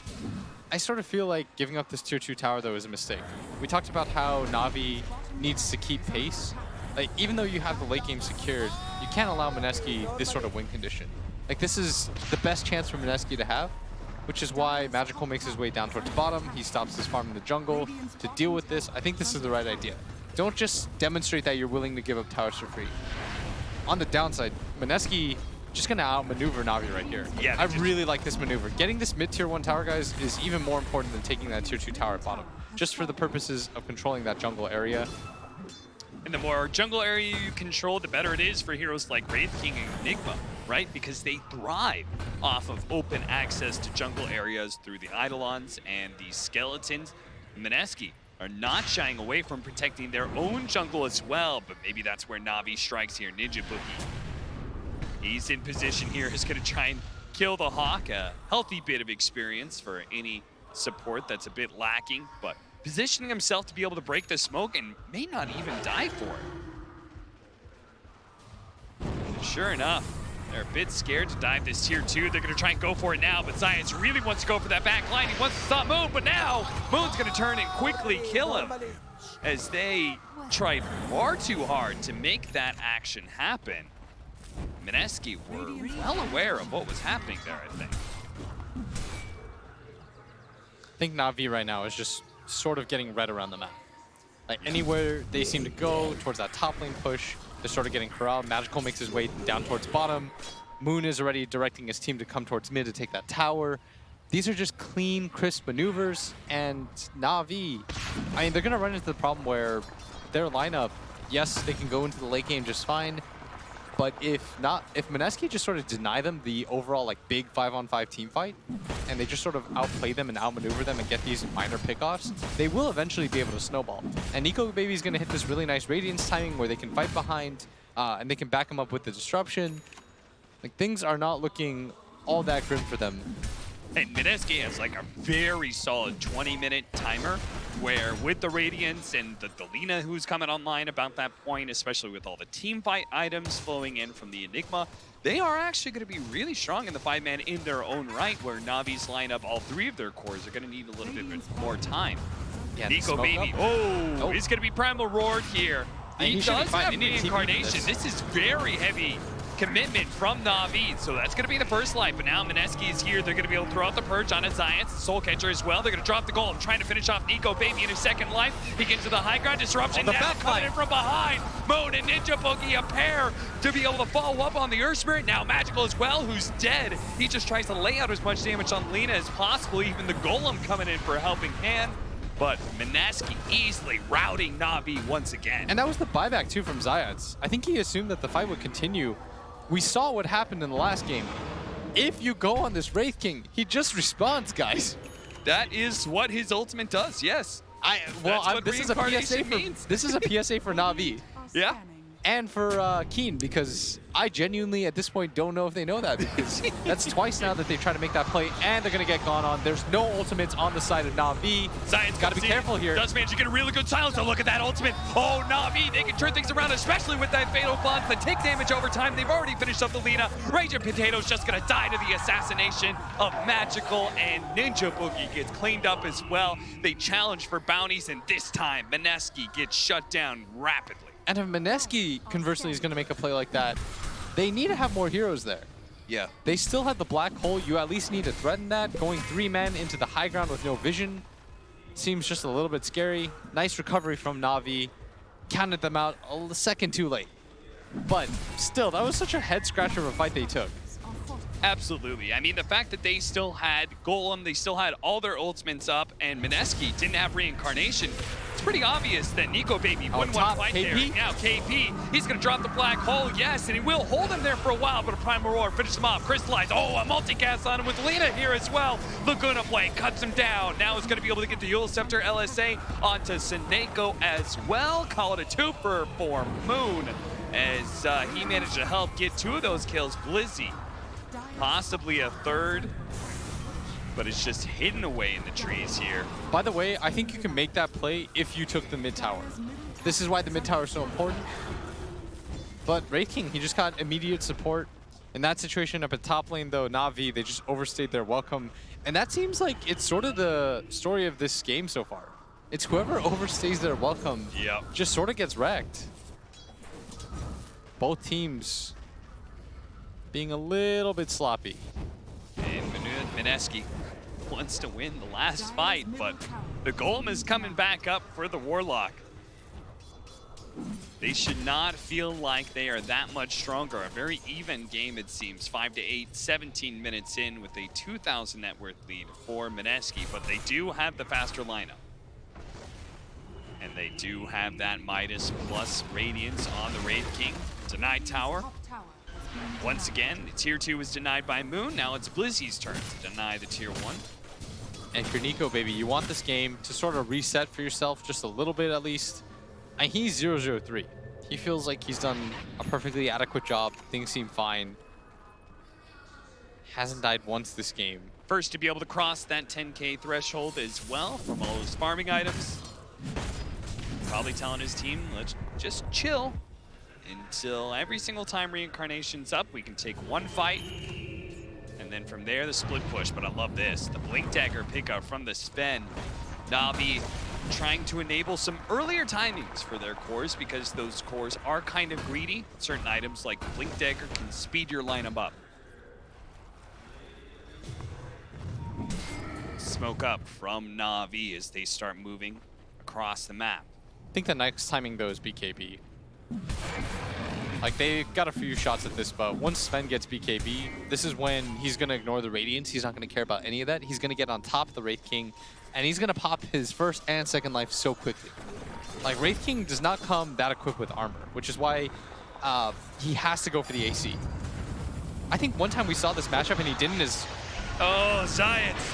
[SPEAKER 8] I sort of feel like giving up this tier 2 tower, though, is a mistake. We talked about how Na'Vi needs to keep pace. Like, even though you have the late game secured, you can't allow Mineski this sort of win condition. Like, this is the best chance for Mineski to have, which is why Magical makes his way down towards bottom. He stops his farm in the jungle to deal with this. I think this is the right idea. Don't just demonstrate that you're willing to give up towers for free. On the downside, Mineski just gonna outmaneuver Na'Vi right here.
[SPEAKER 7] Yeah,
[SPEAKER 8] I really like this maneuver. Getting this mid-tier 1 tower, guys, is even more important than taking that tier 2 tower at bottom, just for the purposes of controlling that jungle area.
[SPEAKER 7] And the more jungle area you control, the better it is for heroes like Wraith King and Enigma, right? Because they thrive off of open access to jungle areas through the Eidolons and the skeletons. Mineski are not shying away from protecting their own jungle as well, but maybe that's where Na'Vi strikes here. Ninja Boogie, he's in position here. He's going to try and kill the Hawk. A healthy bit of experience for any support that's a bit lacking, but positioning himself to be able to break the smoke and may not even die for it. And sure enough, they're a bit scared to dive this tier 2. They're going to try and go for it now, but Science really wants to go for that back line. He wants to stop Moon, but now Moon's going to turn and quickly kill him as they tried far too hard to make that action happen. Mineski were well aware of what was happening there, I think.
[SPEAKER 8] I think Na'Vi right now is just sort of getting red around the map. Like, anywhere they seem to go towards that top lane push, they're sort of getting corralled. Magical makes his way down towards bottom. Moon is already directing his team to come towards mid to take that tower. These are just clean, crisp maneuvers, and Na'Vi, I mean, they're going to run into the problem where their lineup, yes, they can go into the late game just fine, but if Mineski just sort of deny them the overall like big 5-on-5 team fight, and they just sort of outplay them and outmaneuver them and get these minor pickoffs, they will eventually be able to snowball. And Nico Baby's gonna hit this really nice Radiance timing where they can fight behind, and they can back him up with the disruption. Like, things are not looking all that grim for them.
[SPEAKER 7] And Mineski has like a very solid 20-minute timer where with the Radiance and the Lina who's coming online about that point, especially with all the team fight items flowing in from the Enigma, they are actually going to be really strong in the 5-man in their own right, where Navi's line up all 3 of their cores are going to need a little bit more time.
[SPEAKER 8] Yeah,
[SPEAKER 7] Nico Baby, he's going to be Primal Roared here. He does have Reincarnation. This is very heavy commitment from Na'Vi, so that's going to be the first life. But now Mineski is here. They're going to be able to throw out the Purge on his Science, Soul Catcher as well. They're going to drop the golem, trying to finish off Nico Baby in his second life. He gets to the high ground, disruption now coming in from behind. Moon and Ninja Boogie, a pair to be able to follow up on the Earth Spirit. Now Magical as well, who's dead. He just tries to lay out as much damage on Lina as possible. Even the golem coming in for a helping hand. But Mineski easily routing Na'Vi once again.
[SPEAKER 8] And that was the buyback too from Zayats. I think he assumed that the fight would continue. We saw what happened in the last game. If you go on this Wraith King, he just respawns, guys.
[SPEAKER 7] That is what his ultimate does, yes.
[SPEAKER 8] This is a PSA for Na'Vi.
[SPEAKER 7] Yeah.
[SPEAKER 8] And for Keen, because I genuinely, at this point, don't know if they know that, because that's twice now that they try to make that play, and they're going to get gone on. There's no ultimates on the side of Na'Vi.
[SPEAKER 7] Science
[SPEAKER 8] got to be careful here.
[SPEAKER 7] Does manage to get a really good silence. Look at that ultimate. Oh, Na'Vi, they can turn things around, especially with that Fatal Plunge that take damage over time. They've already finished up the Lina. Raging Potato's just going to die to the assassination of Magical, and Ninja Boogie gets cleaned up as well. They challenge for bounties, and this time, Mineski gets shut down rapidly.
[SPEAKER 8] And if Mineski, conversely, is going to make a play like that, they need to have more heroes there.
[SPEAKER 7] Yeah.
[SPEAKER 8] They still have the black hole. You at least need to threaten that. Going 3 men into the high ground with no vision seems just a little bit scary. Nice recovery from Na'Vi. Counted them out a second too late. But still, that was such a head-scratcher of a fight they took.
[SPEAKER 7] Absolutely. I mean, the fact that they still had Golem, they still had all their ultimates up, and Mineski didn't have Reincarnation. It's pretty obvious that Nico Baby wouldn't want
[SPEAKER 8] top,
[SPEAKER 7] to fight
[SPEAKER 8] KP?
[SPEAKER 7] there. Now KP, he's going to drop the black hole, yes, and he will hold him there for a while, but a Primal Roar finishes him off. Crystallize, oh, a multicast on him with Lina here as well. Laguna Blade cuts him down. Now he's going to be able to get the Yule Scepter LSA onto Sineko as well. Call it a twofer for Moon as he managed to help get 2 of those kills. Blizzy, possibly a third, but it's just hidden away in the trees here.
[SPEAKER 8] By the way, I think you can make that play if you took the mid tower. This is why the mid tower is so important. But Wraith King, he just got immediate support. In that situation up at top lane though, Na'Vi, they just overstayed their welcome. And that seems like it's sort of the story of this game so far. It's whoever overstays their welcome just sort of gets wrecked. Both teams being a little bit sloppy.
[SPEAKER 7] And Mineski wants to win the last fight, but the Golem is coming back up for the Warlock. They should not feel like they are that much stronger. A very even game, it seems. 5-8, 17 minutes in with a 2,000 net worth lead for Mineski, but they do have the faster lineup. And they do have that Midas plus Radiance on the Wraith King. Denied tower. Once again, the tier 2 was denied by Moon. Now it's Blizzy's turn to deny the tier 1.
[SPEAKER 8] And for Nico, baby, you want this game to sort of reset for yourself just a little bit at least. And he's 0-0-3. He feels like he's done a perfectly adequate job. Things seem fine. Hasn't died once this game.
[SPEAKER 7] First to be able to cross that 10K threshold as well from all those farming items. Probably telling his team, let's just chill until every single time reincarnation's up, we can take one fight. And then from there, the split push. But I love this. The Blink Dagger pickup from the Sven. Na'Vi trying to enable some earlier timings for their cores because those cores are kind of greedy. Certain items like Blink Dagger can speed your lineup up. Smoke up from Na'Vi as they start moving across the map.
[SPEAKER 8] I think the next timing though is BKB. Like they got a few shots at this, but once Sven gets BKB, this is when he's gonna ignore the Radiance. He's not gonna care about any of that. He's gonna get on top of the Wraith King, and he's gonna pop his first and second life so quickly. Like Wraith King does not come that equipped with armor, which is why he has to go for the AC. I think one time we saw this matchup and he didn't is...
[SPEAKER 7] Oh, Science!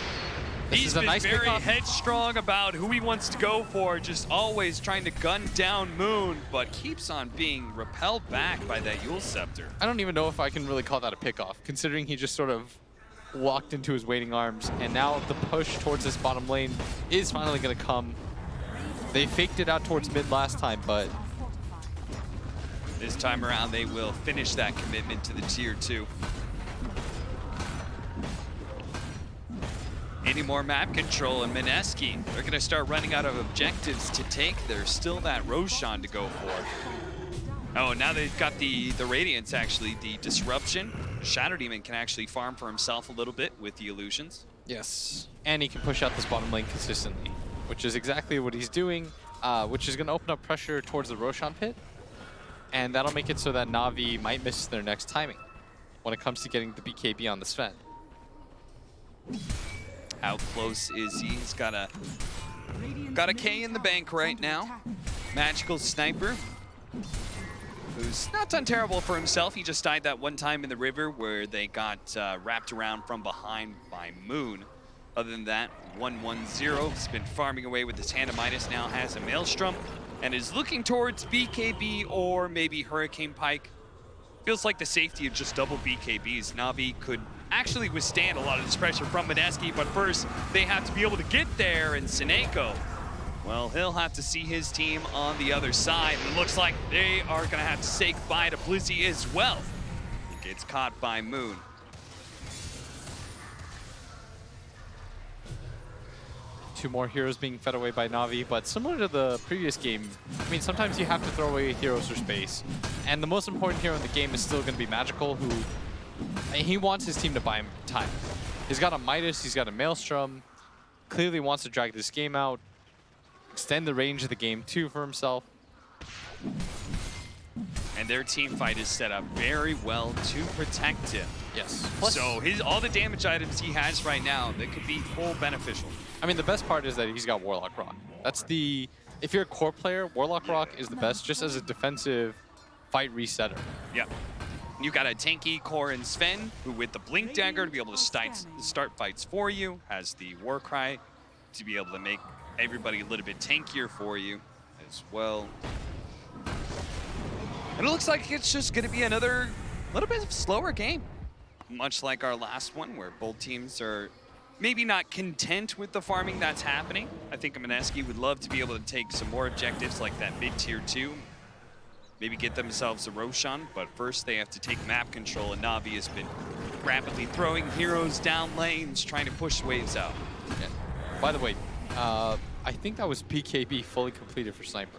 [SPEAKER 7] He's been
[SPEAKER 8] nice
[SPEAKER 7] very
[SPEAKER 8] pickoff.
[SPEAKER 7] headstrong about who he wants to go for, just always trying to gun down Moon, but keeps on being repelled back by that Yule Scepter.
[SPEAKER 8] I don't even know if I can really call that a pickoff, considering he just sort of walked into his waiting arms, and now the push towards this bottom lane is finally going to come. They faked it out towards mid last time, but...
[SPEAKER 7] This time around, they will finish that commitment to the tier 2. Any more map control and Mineski, they're going to start running out of objectives to take. There's still that Roshan to go for. Oh, now they've got the Radiance, actually, the Disruption. Shadow Demon can actually farm for himself a little bit with the illusions.
[SPEAKER 8] Yes, and he can push out this bottom lane consistently, which is exactly what he's doing, which is going to open up pressure towards the Roshan pit, and that'll make it so that Na'Vi might miss their next timing when it comes to getting the BKB on the Sven.
[SPEAKER 7] How close is he? He's got a K in the bank right now. Magical Sniper, who's not done terrible for himself. He just died that one time in the river where they got wrapped around from behind by Moon. Other than that, 1-1-0. He's been farming away with his hand of Midas, now has a Maelstrom, and is looking towards BKB or maybe Hurricane Pike. Feels like the safety of just double BKBs. Na'Vi could actually withstand a lot of this pressure from Mineski, but first they have to be able to get there, and Sineko, well, he'll have to see his team on the other side, and it looks like they are gonna have to say goodbye to Blizzy as well. Gets caught by Moon.
[SPEAKER 8] Two more heroes being fed away by Na'Vi, but similar to the previous game, I mean, sometimes you have to throw away heroes for space. And the most important hero in the game is still going to be Magical, who he wants his team to buy him time. He's got a Midas, he's got a Maelstrom, clearly wants to drag this game out, extend the range of the game too for himself.
[SPEAKER 7] And their team fight is set up very well to protect him.
[SPEAKER 8] Yes.
[SPEAKER 7] So all the damage items he has right now, that could be full beneficial.
[SPEAKER 8] I mean, the best part is that he's got Warlock Rock. That's the if you're a core player, Warlock Rock is the best just as a defensive fight resetter.
[SPEAKER 7] Yeah. You got a tanky core in Sven, who with the Blink Dagger to be able to start fights for you, has the War Cry to be able to make everybody a little bit tankier for you as well. And it looks like it's just going to be another little bit of slower game. Much like our last one, where both teams are maybe not content with the farming that's happening. I think Mineski would love to be able to take some more objectives like that mid-tier 2. Maybe get themselves a Roshan, but first they have to take map control, and Na'Vi has been rapidly throwing heroes down lanes, trying to push waves out.
[SPEAKER 8] Yeah. By the way, I think that was BKB fully completed for Sniper.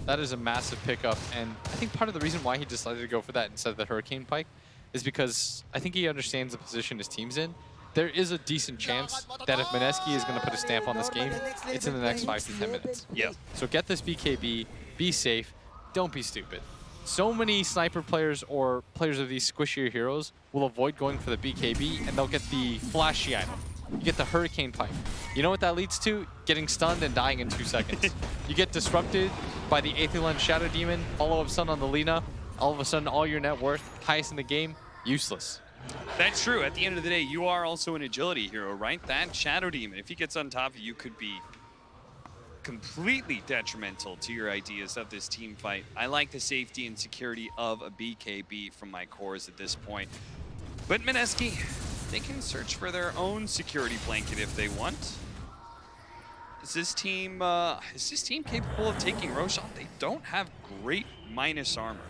[SPEAKER 8] That is a massive pickup, and I think part of the reason why he decided to go for that instead of the Hurricane Pike is because I think he understands the position his team's in. There is a decent chance that if Mineski is going to put a stamp on this game, it's in the next 5 to 10 minutes.
[SPEAKER 7] Yeah.
[SPEAKER 8] So get this BKB, be safe, don't be stupid. So many Sniper players or players of these squishier heroes will avoid going for the BKB, and they'll get the flashy item. You get the Hurricane Pike. You know what that leads to? Getting stunned and dying in 2 seconds. You get disrupted by the Aetherland Shadow Demon, follow-up stun on the Lina, all of a sudden all your net worth, highest in the game, useless.
[SPEAKER 7] That's true. At the end of the day, you are also an agility hero, right? That Shadow Demon, if he gets on top of you, could be completely detrimental to your ideas of this team fight. I like the safety and security of a BKB from my cores at this point. But Mineski, they can search for their own security blanket if they want. Is this team capable of taking Roshan? They don't have great minus armor.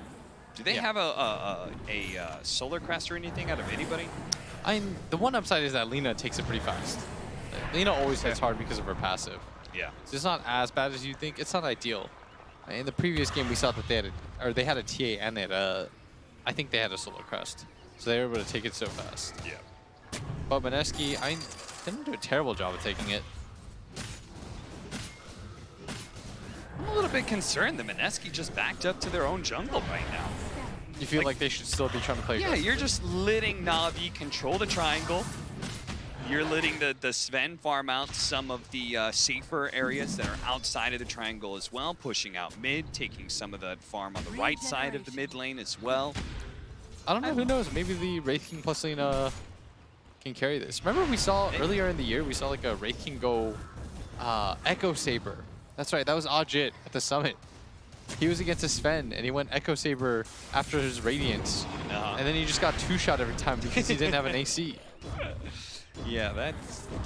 [SPEAKER 7] Do they have a Solar Crest or anything out of anybody?
[SPEAKER 8] The one upside is that Lina takes it pretty fast. Lina always hits hard because of her passive.
[SPEAKER 7] Yeah.
[SPEAKER 8] So it's not as bad as you think. It's not ideal. In the previous game, we saw that they had a TA and they had I think they had a Solar Crest. So they were able to take it so fast.
[SPEAKER 7] Yeah.
[SPEAKER 8] But Mineski, I didn't do a terrible job of taking it.
[SPEAKER 7] I'm a little bit concerned that Mineski just backed up to their own jungle right now.
[SPEAKER 8] You feel like they should still be trying to play
[SPEAKER 7] Yeah,
[SPEAKER 8] aggressive?
[SPEAKER 7] you're just letting Na'Vi control the triangle. You're letting the Sven farm out some of the safer areas that are outside of the triangle as well, pushing out mid, taking some of the farm on the right side of the mid lane as well.
[SPEAKER 8] I don't know, who knows? Maybe the Wraith King plus Lina can carry this. Remember we saw earlier in the year, we saw like a Wraith King go Echo Saber. That's right, that was Ajit at the summit. He was against a Sven, and he went Echo Saber after his Radiance. And then he just got 2-shot every time because he didn't have an AC.
[SPEAKER 7] Yeah, that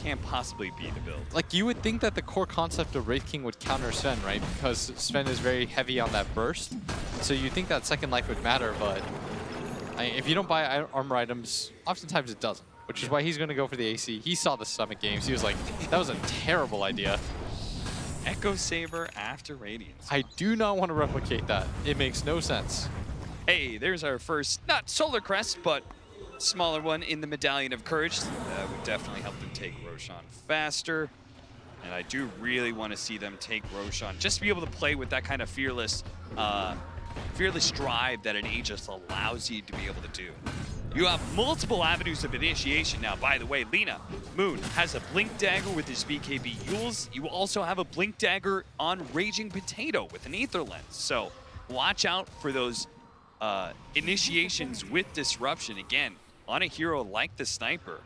[SPEAKER 7] can't possibly be the build.
[SPEAKER 8] Like, you would think that the core concept of Wraith King would counter Sven, right? Because Sven is very heavy on that burst. So you think that second life would matter, but if you don't buy armor items, oftentimes it doesn't. Which is why he's going to go for the AC. He saw the Summit games. He was like, that was a terrible idea.
[SPEAKER 7] Echo Saber after Radiance.
[SPEAKER 8] I do not want to replicate that. It makes no sense.
[SPEAKER 7] Hey, there's our first, not Solar Crest, but smaller one in the Medallion of Courage. That would definitely help them take Roshan faster. And I do really want to see them take Roshan, just to be able to play with that kind of fearless drive that an Aegis allows you to be able to do. You have multiple avenues of initiation now. By the way, Lina, Moon has a Blink Dagger with his BKB Yules. You also have a Blink Dagger on Raging Potato with an Aether Lens. So watch out for those initiations with disruption. Again, on a hero like the Sniper.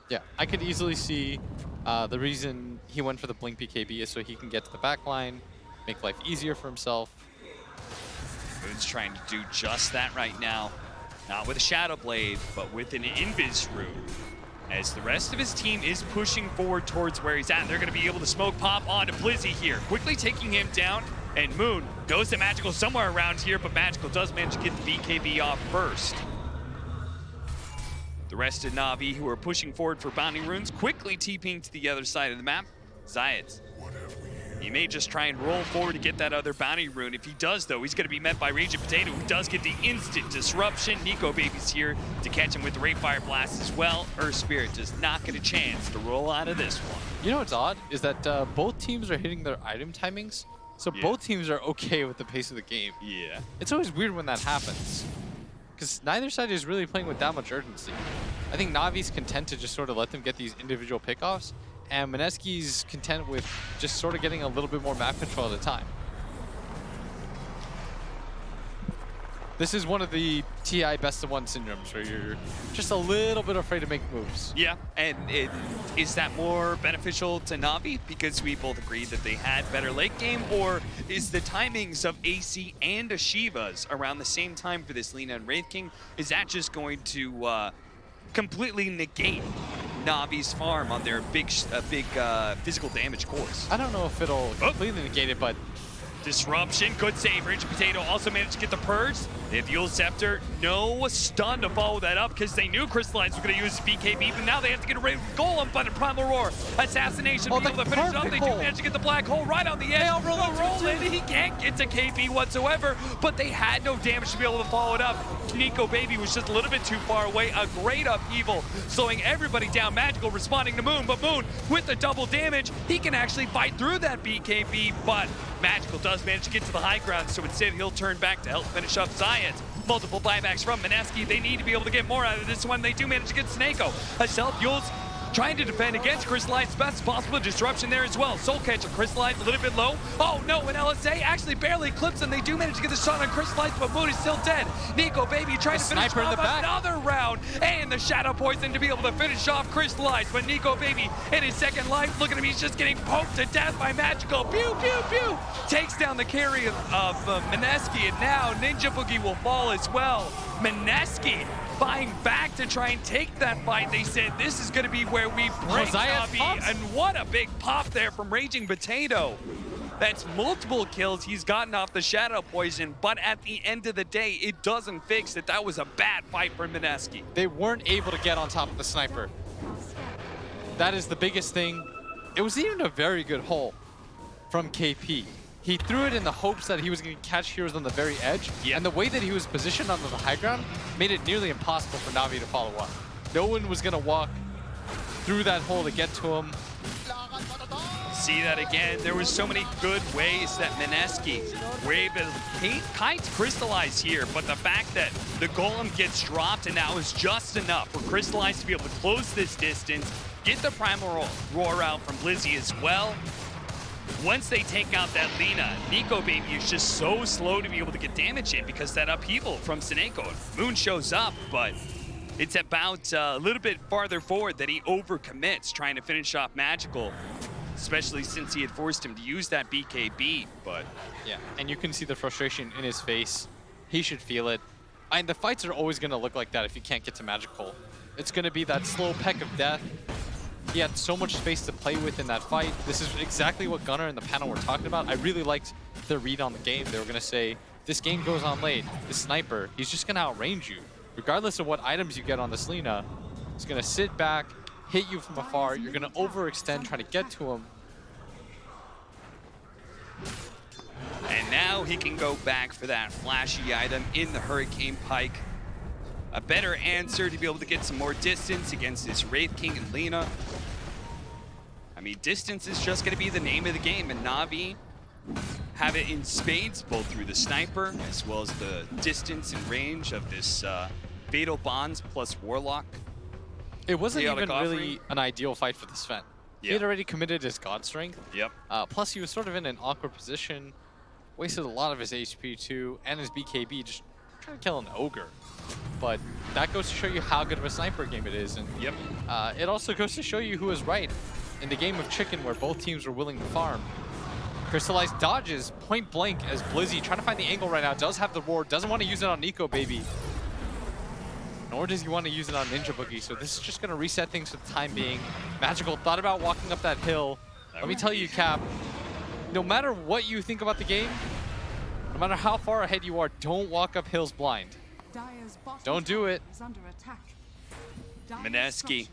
[SPEAKER 8] Yeah, I could easily see the reason he went for the Blink BKB is so he can get to the back line, make life easier for himself.
[SPEAKER 7] Moon's trying to do just that right now. Not with a Shadow Blade, but with an Invis Rune. As the rest of his team is pushing forward towards where he's at, they're going to be able to smoke pop onto Blizzy here. Quickly taking him down, and Moon goes to Magical somewhere around here, but Magical does manage to get the BKB off first. The rest of Na'Vi, who are pushing forward for Bounty Runes, quickly TPing to the other side of the map. Zayat. He may just try and roll forward to get that other Bounty Rune. If he does, though, he's going to be met by Raging Potato, who does get the instant disruption. Nico Baby's here to catch him with the Ray Fire Blast as well. Earth Spirit does not get a chance to roll out of this one.
[SPEAKER 8] You know what's odd is that both teams are hitting their item timings, so both teams are okay with the pace of the game.
[SPEAKER 7] Yeah.
[SPEAKER 8] It's always weird when that happens, because neither side is really playing with that much urgency. I think Navi's content to just sort of let them get these individual pickoffs, and Mineski's content with just sort of getting a little bit more map control at a time. This is one of the TI best of one syndromes where you're just a little bit afraid to make moves.
[SPEAKER 7] Yeah, and is that more beneficial to Na'Vi because we both agreed that they had better late game, or is the timings of AC and Ashiva's around the same time for this Lina and Wraith King, is that just going to completely negate Na'Vi's farm on their big physical damage cores?
[SPEAKER 8] I don't know if it'll completely negate it, but
[SPEAKER 7] Disruption, good save. Rage Potato also managed to get the purge. They have the Yule Scepter. No stun to follow that up because they knew Crystallize was going to use BKB, but now they have to get rid of Golem by the Primal Roar. Assassination, be able to finish it up. They do manage to get the Black Hole right on the edge. Roll in. He can't get to KP whatsoever, but they had no damage to be able to follow it up. Nico Baby was just a little bit too far away. A great upheaval, slowing everybody down. Magical responding to Moon, but Moon with the double damage, he can actually fight through that BKB, but Magical does manage to get to the high ground, so instead he'll turn back to help finish up Science. Multiple buybacks from Mineski. They need to be able to get more out of this one. They do manage to get Snako. Yule's trying to defend against Crystallize, best possible disruption there as well. Soul Catcher, Crystallize a little bit low. Oh no, an LSA actually barely clips and they do manage to get the shot on Crystallize, but Moon is still dead. Nico Baby trying to finish off another round, and the Shadow Poison to be able to finish off Crystallize, but Nico Baby in his second life, look at him, he's just getting poked to death by Magical. Pew, pew, pew! Takes down the carry of Mineski, and now Ninja Boogie will fall as well. Mineski buying back to try and take that fight. They said this is going to be where we break Na'Vi, and what a big pop there from Raging Potato. That's multiple kills he's gotten off the Shadow Poison, but at the end of the day, it doesn't fix that that was a bad fight for Mineski.
[SPEAKER 8] they weren't able to get on top of the sniper. That is the biggest thing. It was even a very good hole from KP. He threw it in the hopes that he was going to catch heroes on the very edge, and the way that he was positioned on the high ground made it nearly impossible for Na'Vi to follow up. No one was going to walk through that hole to get to him.
[SPEAKER 7] See that again. There was so many good ways that Mineski were able to kite Crystallize here, but the fact that the Golem gets dropped and that was just enough for Crystallize to be able to close this distance, get the Primal Roar out from Blizzy as well. Once they take out that Lina, Nico Baby is just so slow to be able to get damage in because that upheaval from Snako. Moon shows up, but it's about a little bit farther forward that he overcommits trying to finish off Magical, especially since he had forced him to use that BKB, but...
[SPEAKER 8] Yeah, and you can see the frustration in his face. He should feel it. And the fights are always going to look like that if you can't get to Magical. It's going to be that slow peck of death. He had so much space to play with in that fight. This is exactly what Gunnar and the panel were talking about. I really liked their read on the game. They were going to say, this game goes on late. The sniper, he's just going to outrange you. Regardless of what items you get on this Lina, he's going to sit back, hit you from afar. You're going to overextend, trying to get to him.
[SPEAKER 7] And now he can go back for that flashy item in the Hurricane Pike. A better answer to be able to get some more distance against this Wraith King and Lina. I mean, distance is just going to be the name of the game, and Na'Vi have it in spades, both through the sniper as well as the distance and range of this Fatal Bonds plus Warlock.
[SPEAKER 8] It wasn't
[SPEAKER 7] Chaotic
[SPEAKER 8] even
[SPEAKER 7] Offering.
[SPEAKER 8] really an ideal fight for the Sven. He had already committed his God Strength.
[SPEAKER 7] Yep.
[SPEAKER 8] Plus, he was sort of in an awkward position. Wasted a lot of his HP too, and his BKB, just trying to kill an Ogre. But that goes to show you how good of a sniper game it is. And it also goes to show you who is right. In the game of Chicken, where both teams were willing to farm, Crystallize dodges point blank as Blizzy, trying to find the angle right now, does have the Roar, doesn't want to use it on Nico Baby. Nor does he want to use it on Ninja Boogie, so this is just going to reset things for the time being. Magical thought about walking up that hill. Let me tell you, Cap, no matter what you think about the game, no matter how far ahead you are, don't walk up hills blind. Don't do it.
[SPEAKER 7] Mineski,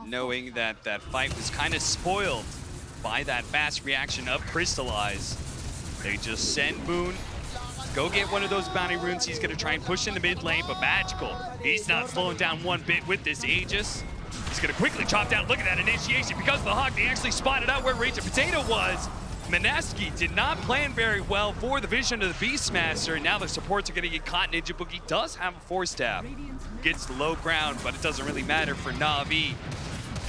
[SPEAKER 7] knowing that that fight was kind of spoiled by that fast reaction of Crystallize. They just send Moon, go get one of those bounty runes. He's going to try and push into mid lane, but Magical, he's not slowing down one bit with this Aegis. He's going to quickly chop down. Look at that initiation. Because of the Hawk, they actually spotted out where Raging Potato was. Mineski did not plan very well for the vision of the Beastmaster, and now the supports are going to get caught. Ninja Boogie does have a force stab. Gets the low ground, but it doesn't really matter for Na'Vi.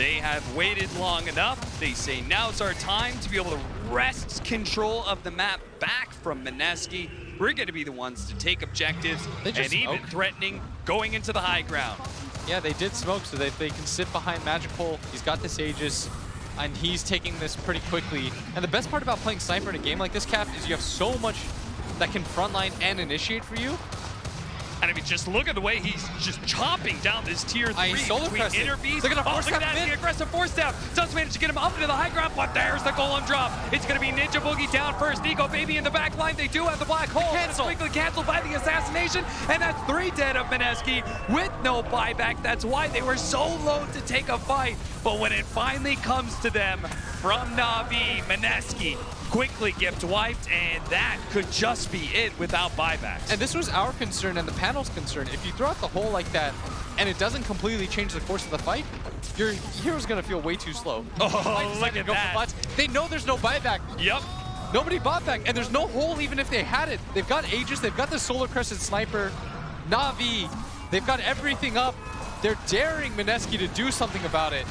[SPEAKER 7] They have waited long enough. They say now's our time to be able to wrest control of the map back from Mineski. We're going to be the ones to take objectives
[SPEAKER 8] They just
[SPEAKER 7] and even
[SPEAKER 8] smoked.
[SPEAKER 7] threatening going into the high ground.
[SPEAKER 8] Yeah, they did smoke so that they can sit behind Magical. He's got this Aegis, and he's taking this pretty quickly. And the best part about playing Sniper in a game like this, Cap, is you have so much that can frontline and initiate for you.
[SPEAKER 7] And I mean, just look at the way he's just chopping down this tier 3
[SPEAKER 8] solo
[SPEAKER 7] between
[SPEAKER 8] pressing.
[SPEAKER 7] interbees.
[SPEAKER 8] They're gonna force
[SPEAKER 7] look at
[SPEAKER 8] that
[SPEAKER 7] that,
[SPEAKER 8] mid.
[SPEAKER 7] the aggressive force step. Does manage to get him up into the high ground, but there's the golem drop. It's gonna be Ninja Boogie down first. Nico Baby in the back line. They do have the black hole. It's
[SPEAKER 8] Cancel.
[SPEAKER 7] quickly canceled by the assassination, and that's 3 dead of Mineski with no buyback. That's why they were so loath to take a fight. But when it finally comes to them from Na'Vi, Mineski quickly gets wiped, and that could just be it without buybacks.
[SPEAKER 8] And this was our concern and the panel's concern. If you throw out the hole like that and it doesn't completely change the course of the fight, your hero's gonna feel way too slow.
[SPEAKER 7] Oh,
[SPEAKER 8] Might decide
[SPEAKER 7] look
[SPEAKER 8] to
[SPEAKER 7] at
[SPEAKER 8] go for
[SPEAKER 7] that.
[SPEAKER 8] bots. They know there's no buyback.
[SPEAKER 7] Yep.
[SPEAKER 8] Nobody bought back, and there's no hole even if they had it. They've got Aegis, they've got the Solar Crescent Sniper, Na'Vi, they've got everything up. They're daring Mineski to do something about it.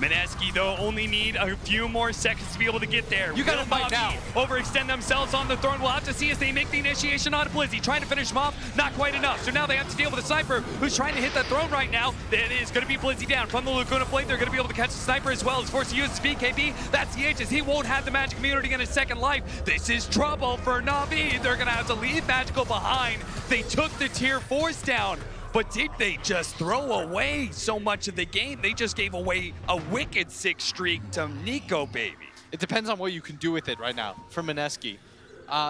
[SPEAKER 7] Mineski, though, only need a few more seconds to be able to get there.
[SPEAKER 8] You gotta
[SPEAKER 7] Will
[SPEAKER 8] fight
[SPEAKER 7] Na'Vi overextend themselves on the throne. We'll have to see as they make the initiation on Blizzy. Trying to finish him off, not quite enough. So now they have to deal with a Sniper who's trying to hit that throne right now. It is going to be Blizzy down from the Laguna Blade. They're going to be able to catch the Sniper as well. As forced to use his BKB. That's the Aegis. He won't have the Magic Immunity in his second life. This is trouble for Na'Vi. They're going to have to leave Magical behind. They took the tier 4s down. But did they just throw away so much of the game? They just gave away a wicked 6 streak to Nico Baby.
[SPEAKER 8] It depends on what you can do with it right now for Mineski.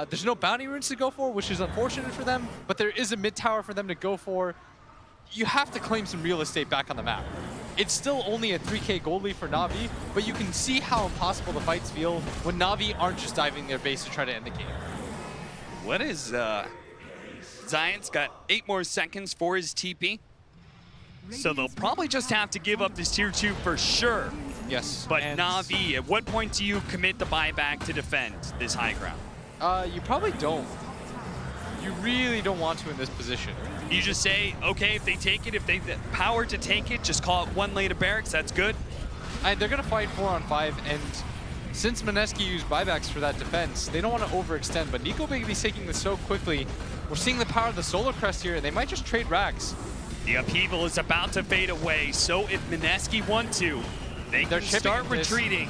[SPEAKER 8] There's no bounty runes to go for, which is unfortunate for them, but there is a mid tower for them to go for. You have to claim some real estate back on the map. It's still only a 3k gold lead for Na'Vi, but you can see how impossible the fights feel when Na'Vi aren't just diving their base to try to end the game.
[SPEAKER 7] What is, Zion's got 8 more seconds for his TP. So they'll probably just have to give up this tier 2 for sure.
[SPEAKER 8] Yes.
[SPEAKER 7] But
[SPEAKER 8] and
[SPEAKER 7] Na'Vi, at what point do you commit the buyback to defend this high ground?
[SPEAKER 8] You probably don't. You really don't want to in this position.
[SPEAKER 7] You just say, okay, if they take it, if they have the power to take it, just call it 1 lane of barracks, that's good.
[SPEAKER 8] They're going to fight 4-on-5, and since Mineski used buybacks for that defense, they don't want to overextend, but Nico Baby's taking this so quickly. We're seeing the power of the Solar Crest here, and they might just trade racks.
[SPEAKER 7] The upheaval is about to fade away, so if Mineski want to, they
[SPEAKER 8] They're
[SPEAKER 7] can
[SPEAKER 8] chipping
[SPEAKER 7] start
[SPEAKER 8] at this.
[SPEAKER 7] retreating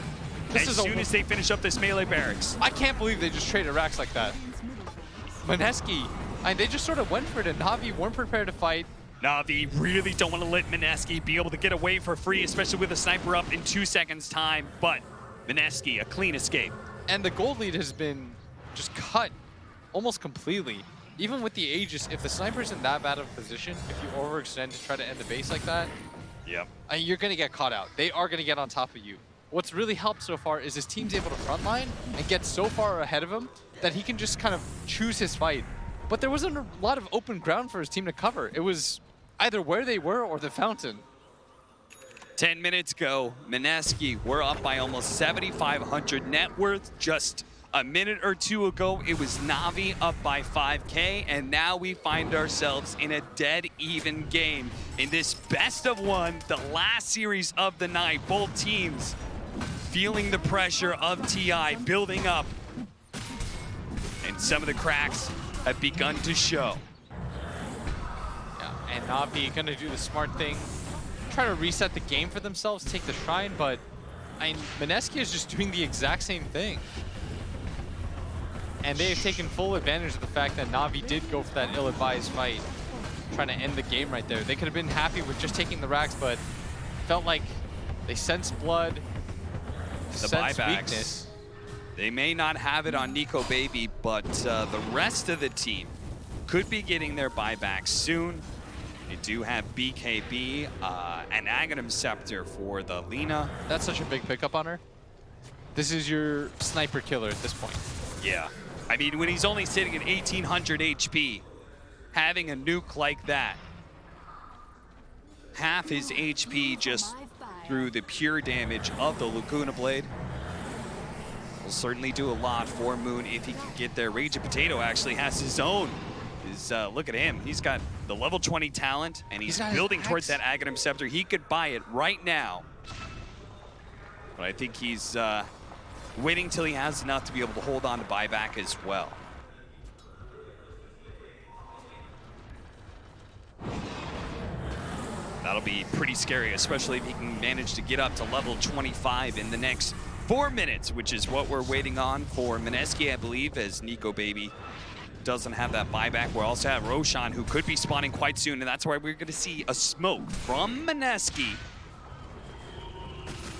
[SPEAKER 8] This
[SPEAKER 7] as
[SPEAKER 8] is a-
[SPEAKER 7] soon as they finish up this melee barracks.
[SPEAKER 8] I can't believe they just traded racks like that. Mineski, they just sort of went for it, and Na'Vi weren't prepared to fight.
[SPEAKER 7] Na'Vi really don't want to let Mineski be able to get away for free, especially with a sniper up in 2 seconds time, but Mineski, a clean escape.
[SPEAKER 8] And the gold lead has been just cut almost completely. Even with the Aegis, if the sniper's in that bad of a position, if you overextend to try to end the base like that,
[SPEAKER 7] Yep.
[SPEAKER 8] you're going to get caught out. They are going to get on top of you. What's really helped so far is his team's able to frontline and get so far ahead of him that he can just kind of choose his fight. But there wasn't a lot of open ground for his team to cover. It was either where they were or the fountain.
[SPEAKER 7] 10 minutes go, Mineski, we're up by almost 7,500 net worth. Just a minute or two ago, it was Na'Vi up by 5K, and now we find ourselves in a dead even game. In this best of 1, the last series of the night, both teams feeling the pressure of TI building up, and some of the cracks have begun to show.
[SPEAKER 8] Yeah, and Na'Vi gonna do the smart thing, try to reset the game for themselves, take the shrine, but Mineski is just doing the exact same thing. And they have taken full advantage of the fact that Na'Vi did go for that ill-advised fight, trying to end the game right there. They could have been happy with just taking the racks, but felt like they sensed blood,
[SPEAKER 7] The
[SPEAKER 8] sensed
[SPEAKER 7] buybacks.
[SPEAKER 8] weakness.
[SPEAKER 7] They may not have it on Nico Baby, but the rest of the team could be getting their buyback soon. They do have BKB, an Aghanim Scepter for the Lina.
[SPEAKER 8] That's such a big pickup on her. This is your sniper killer at this point.
[SPEAKER 7] Yeah. I mean, when he's only sitting at 1,800 HP, having a nuke like that, half his HP just through the pure damage of the Laguna Blade, will certainly do a lot for Moon if he can get there. Rage of Potato actually has his own. Look at him. He's got the level 20 talent, and he's
[SPEAKER 8] got his
[SPEAKER 7] building towards
[SPEAKER 8] axe.
[SPEAKER 7] that Aghanim Scepter. He could buy it right now But I think he's waiting till he has enough to be able to hold on to buyback as well. That'll be pretty scary, especially if he can manage to get up to level 25 in the next 4 minutes, which is what we're waiting on for Mineski, I believe, as Nico Baby doesn't have that buyback. We also have Roshan, who could be spawning quite soon, and that's why we're going to see a smoke from Mineski.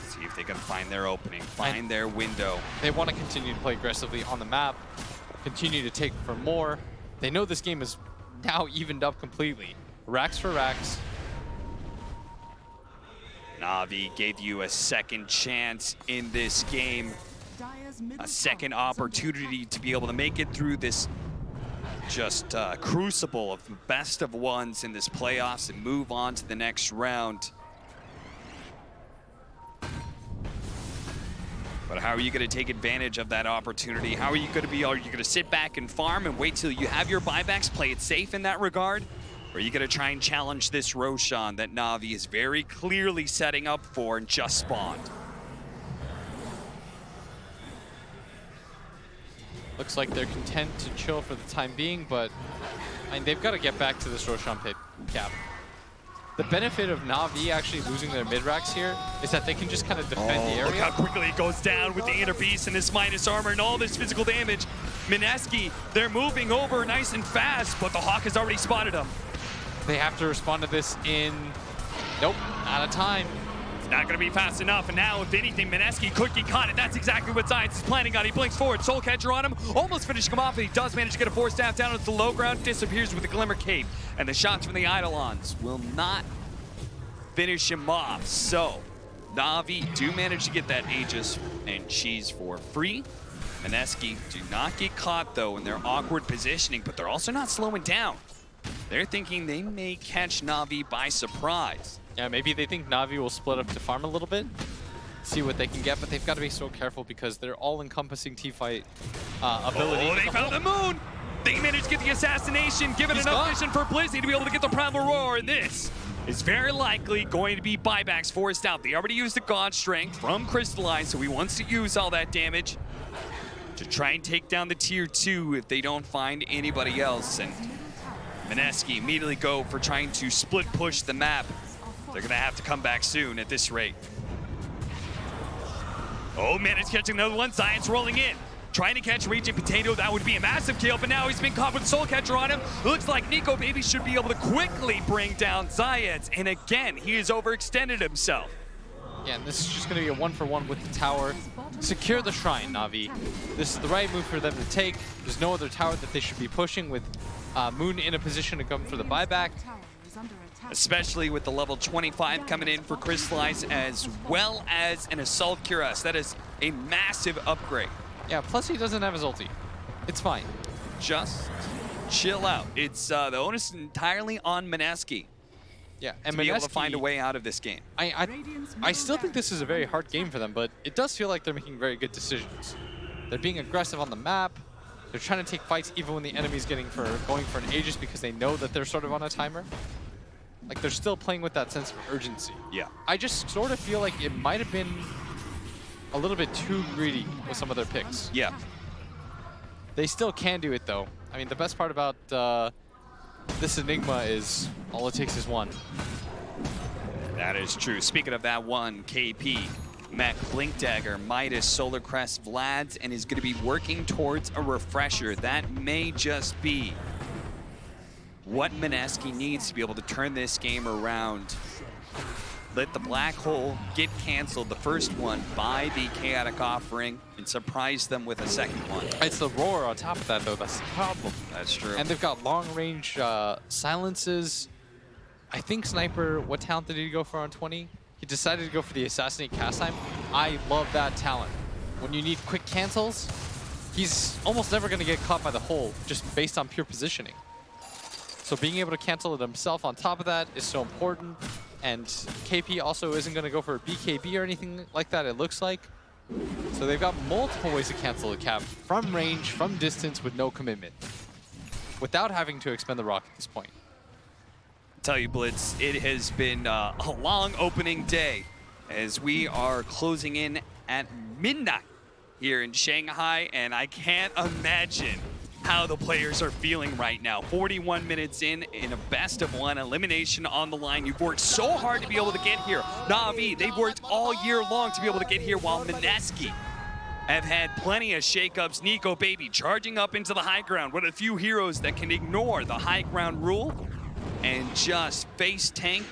[SPEAKER 7] See if they can find their opening, find their window.
[SPEAKER 8] They want to continue to play aggressively on the map, continue to take for more. They know this game is now evened up completely. Racks for racks.
[SPEAKER 7] Na'Vi gave you a second chance in this game, a second opportunity to be able to make it through this just crucible of the best of ones in this playoffs and move on to the next round. But how are you going to take advantage of that opportunity? Are you going to sit back and farm and wait till you have your buybacks, play it safe in that regard? Or are you going to try and challenge this Roshan that Na'Vi is very clearly setting up for and just spawned?
[SPEAKER 8] Looks like they're content to chill for the time being, but I mean, they've got to get back to this Roshan pit cap. The benefit of Na'Vi actually losing their mid-racks here is that they can just kind of defend the area.
[SPEAKER 7] Look how quickly it goes down with the Inner Beast and this minus armor and all this physical damage. Mineski, they're moving over nice and fast, but the Hawk has already spotted him.
[SPEAKER 8] They have to respond to this in... Nope, out of time.
[SPEAKER 7] It's not going to be fast enough, and now, if anything, Mineski could get caught, and that's exactly what Science is planning on. He blinks forward, Soul Catcher on him, almost finishing him off, and he does manage to get a Force Staff down into the low ground, disappears with a Glimmer Cape, and the shots from the Eidolons will not finish him off. So, Na'Vi do manage to get that Aegis and Cheese for free. Mineski do not get caught, though, in their awkward positioning, but they're also not slowing down. They're thinking they may catch Na'Vi by surprise.
[SPEAKER 8] Yeah, maybe they think Na'Vi will split up to farm a little bit, see what they can get, but they've got to be so careful because they're all-encompassing teamfight ability.
[SPEAKER 7] Oh, they found the moon! They managed to get the assassination, give it enough mission for Blizzy to be able to get the Primal Roar, and this is very likely going to be buybacks forced out. They already used the God Strength from Crystallize, so he wants to use all that damage to try and take down the tier 2 if they don't find anybody else. And Mineski immediately go for trying to split push the map. They're gonna have to come back soon at this rate. Oh man, it's catching another one. Science rolling in. Trying to catch Regent Potato, that would be a massive kill, but now he's been caught with Soul Catcher on him. Looks like Nico Baby should be able to quickly bring down Zayed, and again, he has overextended himself.
[SPEAKER 8] Yeah, and this is just going to be a 1-for-1 with the tower. Secure the shrine, Na'Vi. This is the right move for them to take. There's no other tower that they should be pushing with Moon in a position to come for the buyback.
[SPEAKER 7] Especially with the level 25 coming in for Crystallize, as well as an Assault Cuirass. That is a massive upgrade.
[SPEAKER 8] Yeah, plus he doesn't have his ulti. It's fine.
[SPEAKER 7] Just chill out. It's the onus is entirely on Mineski.
[SPEAKER 8] Yeah, and
[SPEAKER 7] to be able to find a way out of this game.
[SPEAKER 8] I still think this is a very hard game for them, but it does feel like they're making very good decisions. They're being aggressive on the map. They're trying to take fights even when the enemy's going for an Aegis because they know that they're sort of on a timer. Like, they're still playing with that sense of urgency.
[SPEAKER 7] Yeah.
[SPEAKER 8] I just sort of feel like it might have been a little bit too greedy with some of their picks.
[SPEAKER 7] Yeah.
[SPEAKER 8] They still can do it, though. I mean, the best part about this Enigma is all it takes is one.
[SPEAKER 7] That is true. Speaking of that one, KP, Mech, Blink Dagger, Midas, Solar Crest, Vlad's, and is going to be working towards a refresher. That may just be what Mineski needs to be able to turn this game around. Let the Black Hole get canceled, the first one, by the Chaotic Offering, and surprise them with a second one.
[SPEAKER 8] It's the Roar on top of that, though. That's the problem.
[SPEAKER 7] That's true.
[SPEAKER 8] And they've got long-range silences. I think Sniper, what talent did he go for on 20? He decided to go for the Assassinate cast time. I love that talent. When you need quick cancels, he's almost never going to get caught by the hole, just based on pure positioning. So being able to cancel it himself on top of that is so important. And KP also isn't going to go for a BKB or anything like that, it looks like. So they've got multiple ways to cancel the cap from range, from distance, with no commitment, without having to expend the rock at this point.
[SPEAKER 7] Tell you, Blitz, it has been a long opening day as we are closing in at midnight here in Shanghai, and I can't imagine how the players are feeling right now. 41 minutes in a best of one, elimination on the line. You've worked so hard to be able to get here. Na'Vi, they've worked all year long to be able to get here, while Mineski have had plenty of shakeups. Nico Baby charging up into the high ground. One of the few heroes that can ignore the high ground rule and just face tank.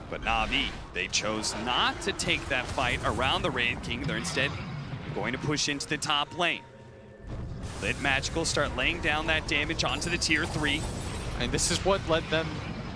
[SPEAKER 7] But Na'Vi, they chose not to take that fight around the Wraith King. They're instead going to push into the top lane. Let Magical start laying down that damage onto the tier 3.
[SPEAKER 8] And this is what led them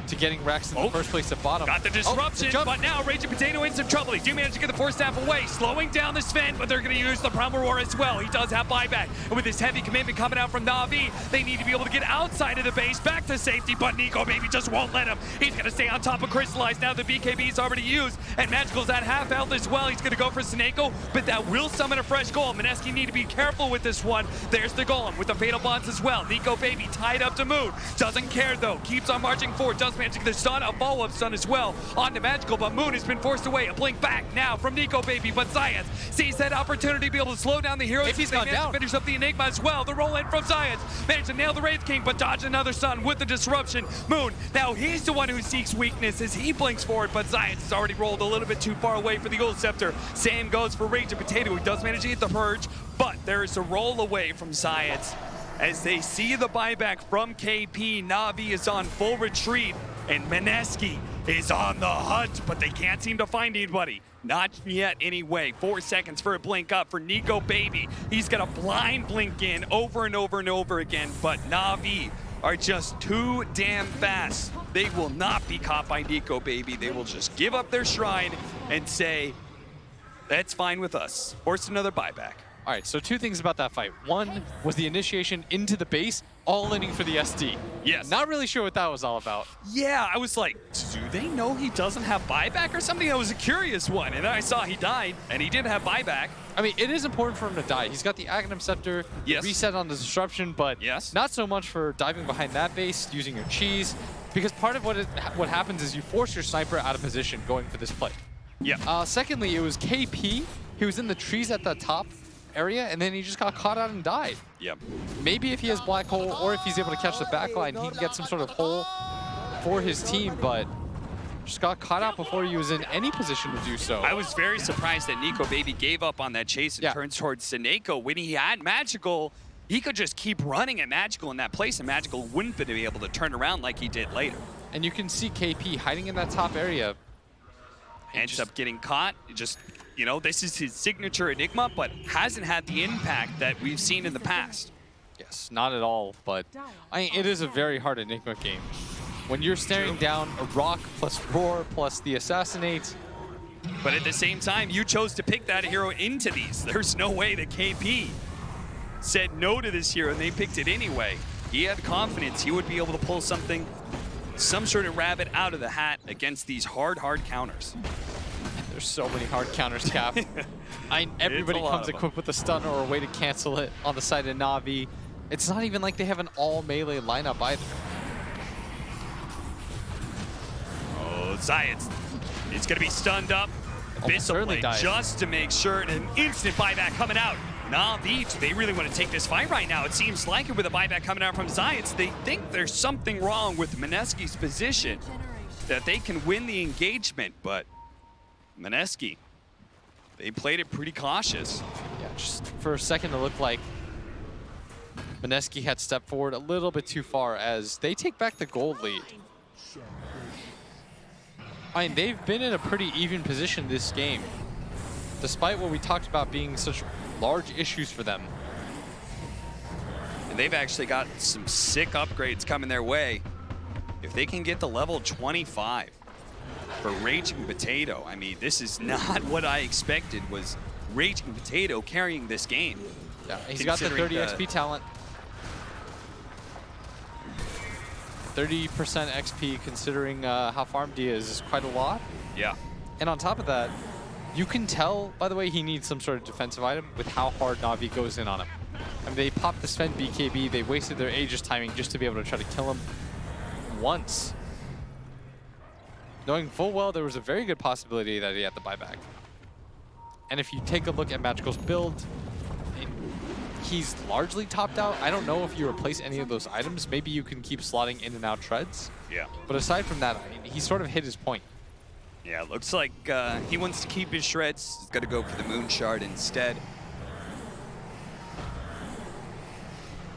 [SPEAKER 8] to getting Rex in the first place at bottom.
[SPEAKER 7] Got the disruption, but now Raging Potato in some trouble. He do manage to get the force staff away, slowing down the Sven, but they're going to use the Primal Roar as well. He does have buyback, and with this heavy commitment coming out from Na'Vi, they need to be able to get outside of the base, back to safety, but Nico Baby just won't let him. He's going to stay on top of Crystallize now. The BKB is already used, and Magical's at half health as well. He's going to go for Seneko, but that will summon a fresh golem. Mineski need to be careful with this one. There's the golem with the Fatal Bonds as well. Nico Baby tied up to Moon. Doesn't care though. Keeps on marching forward. Does manage to get the stun. A follow-up stun as well on the Magical, but Moon has been forced away. A blink back now from Nico Baby, but Science sees that opportunity to be able to slow down the heroes.
[SPEAKER 8] If he's
[SPEAKER 7] they
[SPEAKER 8] gone
[SPEAKER 7] managed
[SPEAKER 8] down.
[SPEAKER 7] to finish up the Enigma as well. The roll in from Science managed to nail the Wraith King, but dodge another stun with the disruption. Moon, now he's the one who seeks weakness as he blinks forward, but Science has already rolled a little bit too far away for the Gold Scepter. Same goes for Raging Potato, who does manage to get the Purge, but there is a roll away from Science. As they see the buyback from KP, Na'Vi is on full retreat, and Mineski is on the hunt, but they can't seem to find anybody. Not yet anyway. 4 seconds for a blink up for Nico Baby. He's got a blind blink in over and over and over again, but Na'Vi are just too damn fast. They will not be caught by Nico Baby. They will just give up their shrine and say, that's fine with us. Force another buyback.
[SPEAKER 8] All right, so 2 things about that fight. One was the initiation into the base, all inning for the SD.
[SPEAKER 7] Yes.
[SPEAKER 8] Not really sure what that was all about.
[SPEAKER 7] Yeah, I was like, do they know he doesn't have buyback or something? That was a curious one. And then I saw he died, and he did have buyback.
[SPEAKER 8] I mean, it is important for him to die. He's got the Aghanim Scepter,
[SPEAKER 7] Yes.
[SPEAKER 8] reset on the disruption, but
[SPEAKER 7] Yes.
[SPEAKER 8] not so much for diving behind that base, using your cheese, because part of what happens is you force your sniper out of position going for this play.
[SPEAKER 7] Yeah.
[SPEAKER 8] Secondly, it was KP. He was in the trees at the top area, and then he just got caught out and died.
[SPEAKER 7] Yep.
[SPEAKER 8] Maybe if he has Black Hole, or if he's able to catch the back line, he can get some sort of hole for his team, but just got caught out before he was in any position to do so.
[SPEAKER 7] I was very surprised that Nico Baby gave up on that chase and
[SPEAKER 8] Yeah.
[SPEAKER 7] turns towards Seneko. When he had Magical, he could just keep running at Magical in that place, and Magical wouldn't be able to turn around like he did later.
[SPEAKER 8] And you can see KP hiding in that top area.
[SPEAKER 7] Ends up getting caught. Just, you know, this is his signature Enigma, but hasn't had the impact that we've seen in the past.
[SPEAKER 8] Yes, not at all, but it is a very hard Enigma game. When you're staring down a rock plus roar plus the assassinate.
[SPEAKER 7] But at the same time, you chose to pick that hero into these. There's no way that KP said no to this hero, and they picked it anyway. He had confidence he would be able to pull something, some sort of rabbit out of the hat against these hard counters.
[SPEAKER 8] There's so many hard counters, Cap. Everybody
[SPEAKER 7] lot
[SPEAKER 8] comes
[SPEAKER 7] of them.
[SPEAKER 8] equipped with a stun or a way to cancel it on the side of Na'Vi. It's not even like they have an all melee lineup either.
[SPEAKER 7] Oh, Science. It's going to be stunned up.
[SPEAKER 8] Almost certainly
[SPEAKER 7] Blade
[SPEAKER 8] died.
[SPEAKER 7] just to make sure, and an instant buyback coming out. Na'Vi, they really want to take this fight right now. It seems like it with a buyback coming out from Science. They think there's something wrong with Mineski's position, that they can win the engagement, but Mineski, they played it pretty cautious.
[SPEAKER 8] Yeah, just for a second it looked like Mineski had stepped forward a little bit too far as they take back the gold lead. I mean, they've been in a pretty even position this game, despite what we talked about being such large issues for them.
[SPEAKER 7] And they've actually got some sick upgrades coming their way. If they can get to level 25 for Raging Potato, I mean, this is not what I expected was Raging Potato carrying this game.
[SPEAKER 8] Yeah, he's got the 30 XP talent. 30% XP considering how farmed he is quite a lot.
[SPEAKER 7] Yeah.
[SPEAKER 8] And on top of that, you can tell, by the way, he needs some sort of defensive item with how hard Na'Vi goes in on him. I mean, they popped the Sven BKB, they wasted their Aegis timing just to be able to try to kill him once. knowing full well there was a very good possibility that he had the buyback. And if you take a look at Magical's build, he's largely topped out. I don't know if you replace any of those items. Maybe you can keep slotting in and out treads.
[SPEAKER 7] Yeah.
[SPEAKER 8] But aside from that, he sort of hit his point.
[SPEAKER 7] Yeah, looks like he wants to keep his shreds. He's going to go for the Moon Shard instead.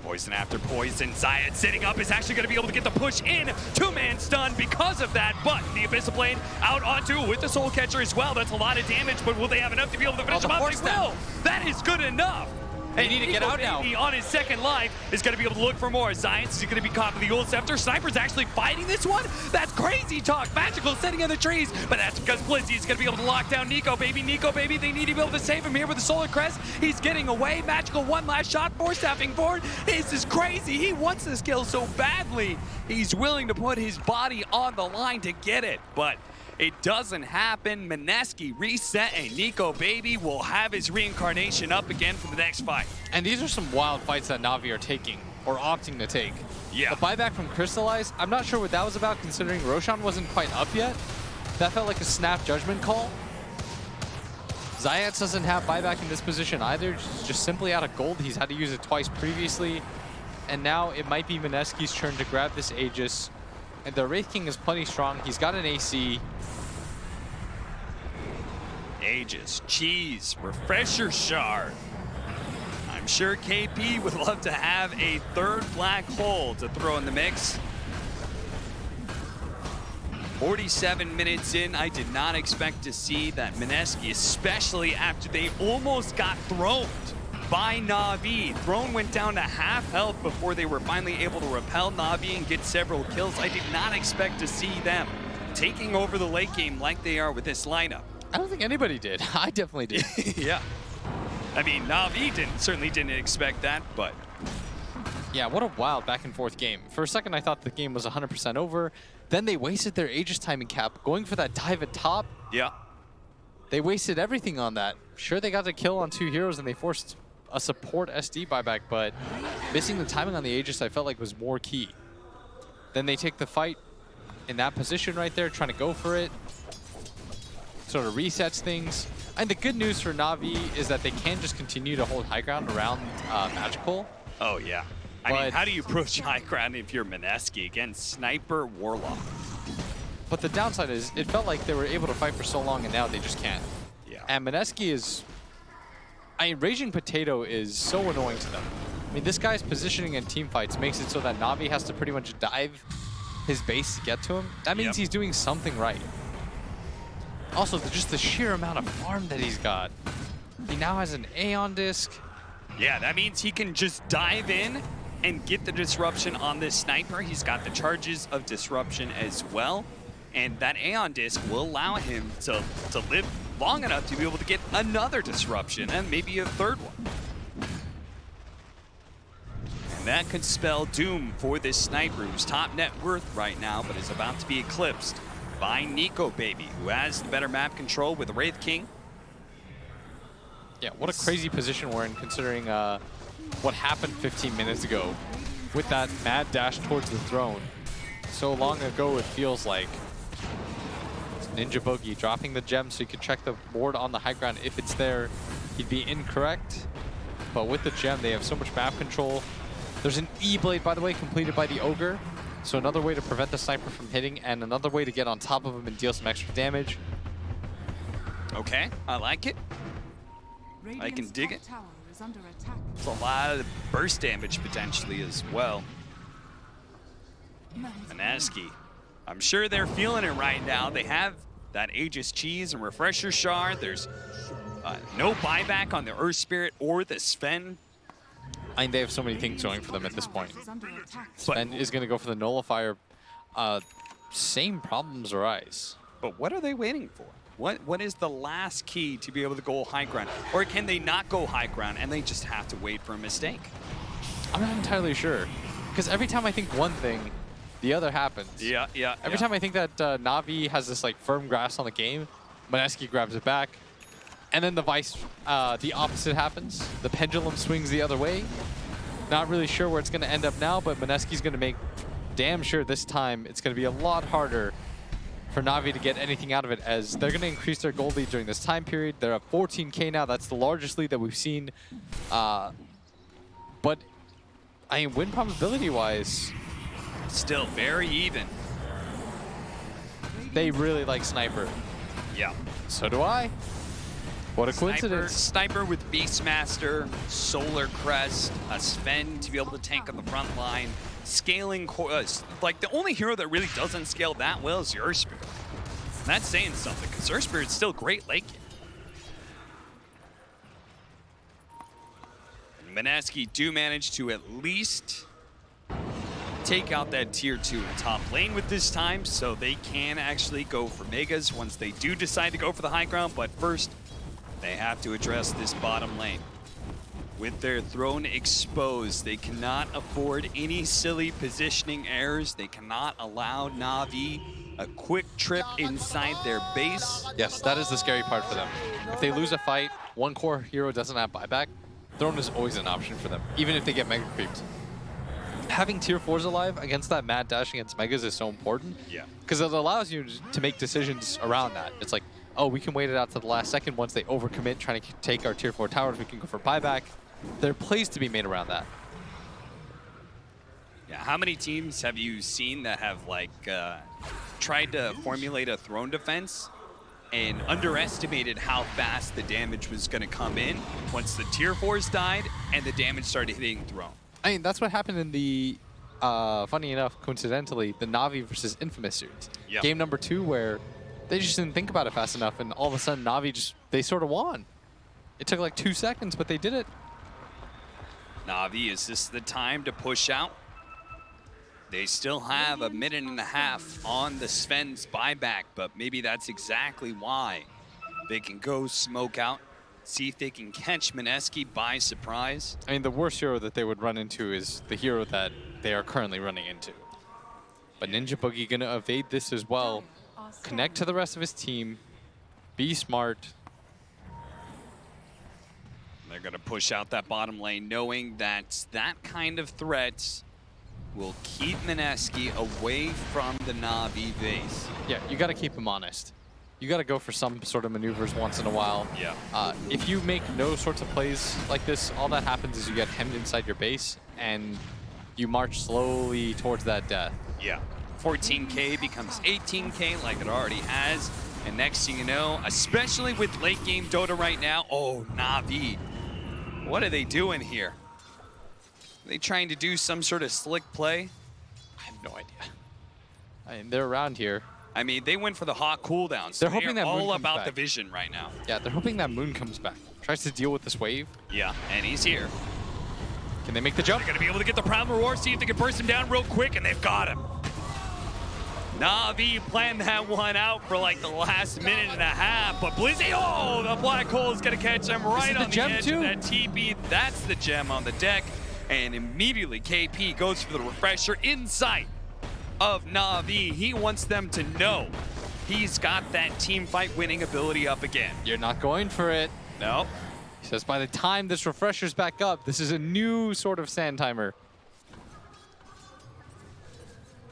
[SPEAKER 7] Poison after poison. Zayat sitting up is actually going to be able to get the push in. Two-man stun because of that, but the Abyssal Blade out onto it with the Soul Catcher as well. That's a lot of damage, but will they have enough to be able to finish him up? They will. That is good enough.
[SPEAKER 8] They need to get out now.
[SPEAKER 7] On his second life is going to be able to look for more. Zayat is going to be caught with the Ult Scepter. Sniper's actually fighting this one. That's crazy talk. Magical sitting in the trees, but that's because Blizzy is going to be able to lock down Nico, baby. Nico, baby, they need to be able to save him here with the Solar Crest. He's getting away. Magical one last shot, stepping forward. This is crazy. He wants this kill so badly. He's willing to put his body on the line to get it, but it doesn't happen. Mineski reset, and Nico Baby will have his reincarnation up again for the next fight.
[SPEAKER 8] And these are some wild fights that Na'Vi are taking, or opting to take.
[SPEAKER 7] Yeah.
[SPEAKER 8] The buyback from Crystallize, I'm not sure what that was about considering Roshan wasn't quite up yet. That felt like a snap judgment call. Zayat doesn't have buyback in this position either, just simply out of gold. He's had to use it twice previously. And now it might be Mineski's turn to grab this Aegis. And the Wraith King is plenty strong. He's got an AC.
[SPEAKER 7] Aegis, cheese, refresher shard. I'm sure KP would love to have a third black hole to throw in the mix. 47 minutes in, I did not expect to see that Mineski, especially after they almost got throned by Na'Vi. Throne went down to half health before they were finally able to repel Na'Vi and get several kills. I did not expect to see them taking over the late game like they are with this lineup.
[SPEAKER 8] I don't think anybody did. I definitely did.
[SPEAKER 7] Yeah. I mean, Na'Vi certainly didn't expect that, but...
[SPEAKER 8] Yeah, what a wild back and forth game. For a second, I thought the game was 100% over. Then they wasted their Aegis timing cap, going for that dive at top.
[SPEAKER 7] Yeah.
[SPEAKER 8] They wasted everything on that. Sure, they got the kill on 2 heroes and they forced a support SD buyback, but missing the timing on the Aegis I felt like was more key. Then they take the fight in that position right there, trying to go for it. Sort of resets things. And the good news for Na'Vi is that they can just continue to hold high ground around Magical.
[SPEAKER 7] Oh, yeah. I mean, how do you approach high ground if you're Mineski against Sniper Warlock?
[SPEAKER 8] But the downside is it felt like they were able to fight for so long and now they just can't.
[SPEAKER 7] Yeah.
[SPEAKER 8] And Mineski is... I mean, Raging Potato is so annoying to them. I mean, this guy's positioning in team fights makes it so that Na'Vi has to pretty much dive his base to get to him. That means he's doing something right. Also, just the sheer amount of farm that he's got. He now has an Aeon disc.
[SPEAKER 7] Yeah, that means he can just dive in and get the disruption on this sniper. He's got the charges of disruption as well. And that Aeon disc will allow him to live long enough to be able to get another disruption and maybe a third one. And that could spell doom for this sniper who's top net worth right now, but is about to be eclipsed by Nico Baby, who has the better map control with Wraith King.
[SPEAKER 8] Yeah, what a crazy position we're in considering what happened 15 minutes ago with that mad dash towards the throne. So long ago, it feels like. It's Ninja Boogie dropping the gem so you can check the board on the high ground. If it's there, he'd be incorrect. But with the gem, they have so much map control. There's an E-Blade, by the way, completed by the Ogre. So another way to prevent the sniper from hitting and another way to get on top of him and deal some extra damage.
[SPEAKER 7] Okay, I like it. I can dig it. It's a lot of burst damage potentially as well. Mineski, I'm sure they're feeling it right now. They have that Aegis Cheese and Refresher Shard. There's no buyback on the Earth Spirit or the Sven.
[SPEAKER 8] I mean, they have so many things going for them at this point. Sven is going to go for the Nullifier. Same problems arise.
[SPEAKER 7] But what are they waiting for? What is the last key to be able to go high ground? Or can they not go high ground and they just have to wait for a mistake?
[SPEAKER 8] I'm not entirely sure. Because every time I think one thing, the other happens.
[SPEAKER 7] Yeah.
[SPEAKER 8] Every time I think that Na'Vi has this like firm grasp on the game, Mineski grabs it back. And then the opposite happens. The pendulum swings the other way. Not really sure where it's going to end up now, but Mineski's going to make damn sure this time it's going to be a lot harder for Na'Vi to get anything out of it, as they're going to increase their gold lead during this time period. They're at 14K now. That's the largest lead that we've seen. But I mean, win probability-wise,
[SPEAKER 7] Still very even.
[SPEAKER 8] they really like Sniper.
[SPEAKER 7] Yeah.
[SPEAKER 8] So do I. What a coincidence.
[SPEAKER 7] Sniper with Beastmaster, Solar Crest, a Sven to be able to tank on the front line, scaling, like the only hero that really doesn't scale that well is your Spirit. And that's saying something, because Earth Spirit's still great late game. Mineski do manage to at least take out that tier 2 in top lane with this time, so they can actually go for Megas once they do decide to go for the high ground, but first, they have to address this bottom lane. With their throne exposed, they cannot afford any silly positioning errors. They cannot allow Na'Vi a quick trip inside their base.
[SPEAKER 8] Yes, that is the scary part for them. If they lose a fight, one core hero doesn't have buyback, throne is always an option for them, even if they get mega creeped. Having tier 4s alive against that mad dash against megas is so important.
[SPEAKER 7] Yeah.
[SPEAKER 8] Because it allows you to make decisions around that. It's like, oh, we can wait it out to the last second. Once they overcommit trying to take our tier 4 towers, we can go for buyback. There are plays to be made around that.
[SPEAKER 7] Yeah, how many teams have you seen that have like tried to formulate a throne defense and underestimated how fast the damage was going to come in once the tier 4s died and the damage started hitting throne?
[SPEAKER 8] I mean, that's what happened in the, funny enough, coincidentally, the Na'Vi versus Infamous series.
[SPEAKER 7] Yep.
[SPEAKER 8] Game number 2, where they just didn't think about it fast enough, and all of a sudden Na'Vi they sort of won. It took like 2 seconds, but they did it.
[SPEAKER 7] Na'Vi, is this the time to push out? They still have a minute and a half on the Sven's buyback, but maybe that's exactly why they can go smoke out, see if they can catch Mineski by surprise.
[SPEAKER 8] I mean, the worst hero that they would run into is the hero that they are currently running into. But Ninja Boogie gonna evade this as well, connect to the rest of his team, be smart.
[SPEAKER 7] They're going to push out that bottom lane, knowing that that kind of threat will keep Mineski away from the Na'Vi base.
[SPEAKER 8] Yeah, you gotta keep him honest. You gotta go for some sort of maneuvers once in a while.
[SPEAKER 7] Yeah.
[SPEAKER 8] If you make no sorts of plays like this, all that happens is you get hemmed inside your base and you march slowly towards that death.
[SPEAKER 7] Yeah. 14K becomes 18K like it already has. And next thing you know, especially with late game Dota right now, oh, Na'Vi. What are they doing here? Are they trying to do some sort of slick play?
[SPEAKER 8] I have no idea. I mean, they're around here.
[SPEAKER 7] I mean, they went for the hot cooldown. So
[SPEAKER 8] They're hoping that Moon
[SPEAKER 7] all
[SPEAKER 8] comes
[SPEAKER 7] about
[SPEAKER 8] back.
[SPEAKER 7] the vision right now.
[SPEAKER 8] Yeah, they're hoping that Moon comes back. Tries to deal with this wave.
[SPEAKER 7] Yeah, and he's here.
[SPEAKER 8] Can they make the jump?
[SPEAKER 7] They're going to be able to get the Primal Roar, see if they can burst him down real quick, and they've got him. Na'Vi planned that one out for like the last minute and a half, but Blizzy, oh, the Black Hole is going to catch him right on the edge of that TP. That's the gem on the deck, and immediately KP goes for the refresher inside of Na'Vi. He wants them to know he's got that team fight winning ability up again.
[SPEAKER 8] You're not going for it.
[SPEAKER 7] No.
[SPEAKER 8] He says by the time this refresher's back up, this is a new sort of sand timer.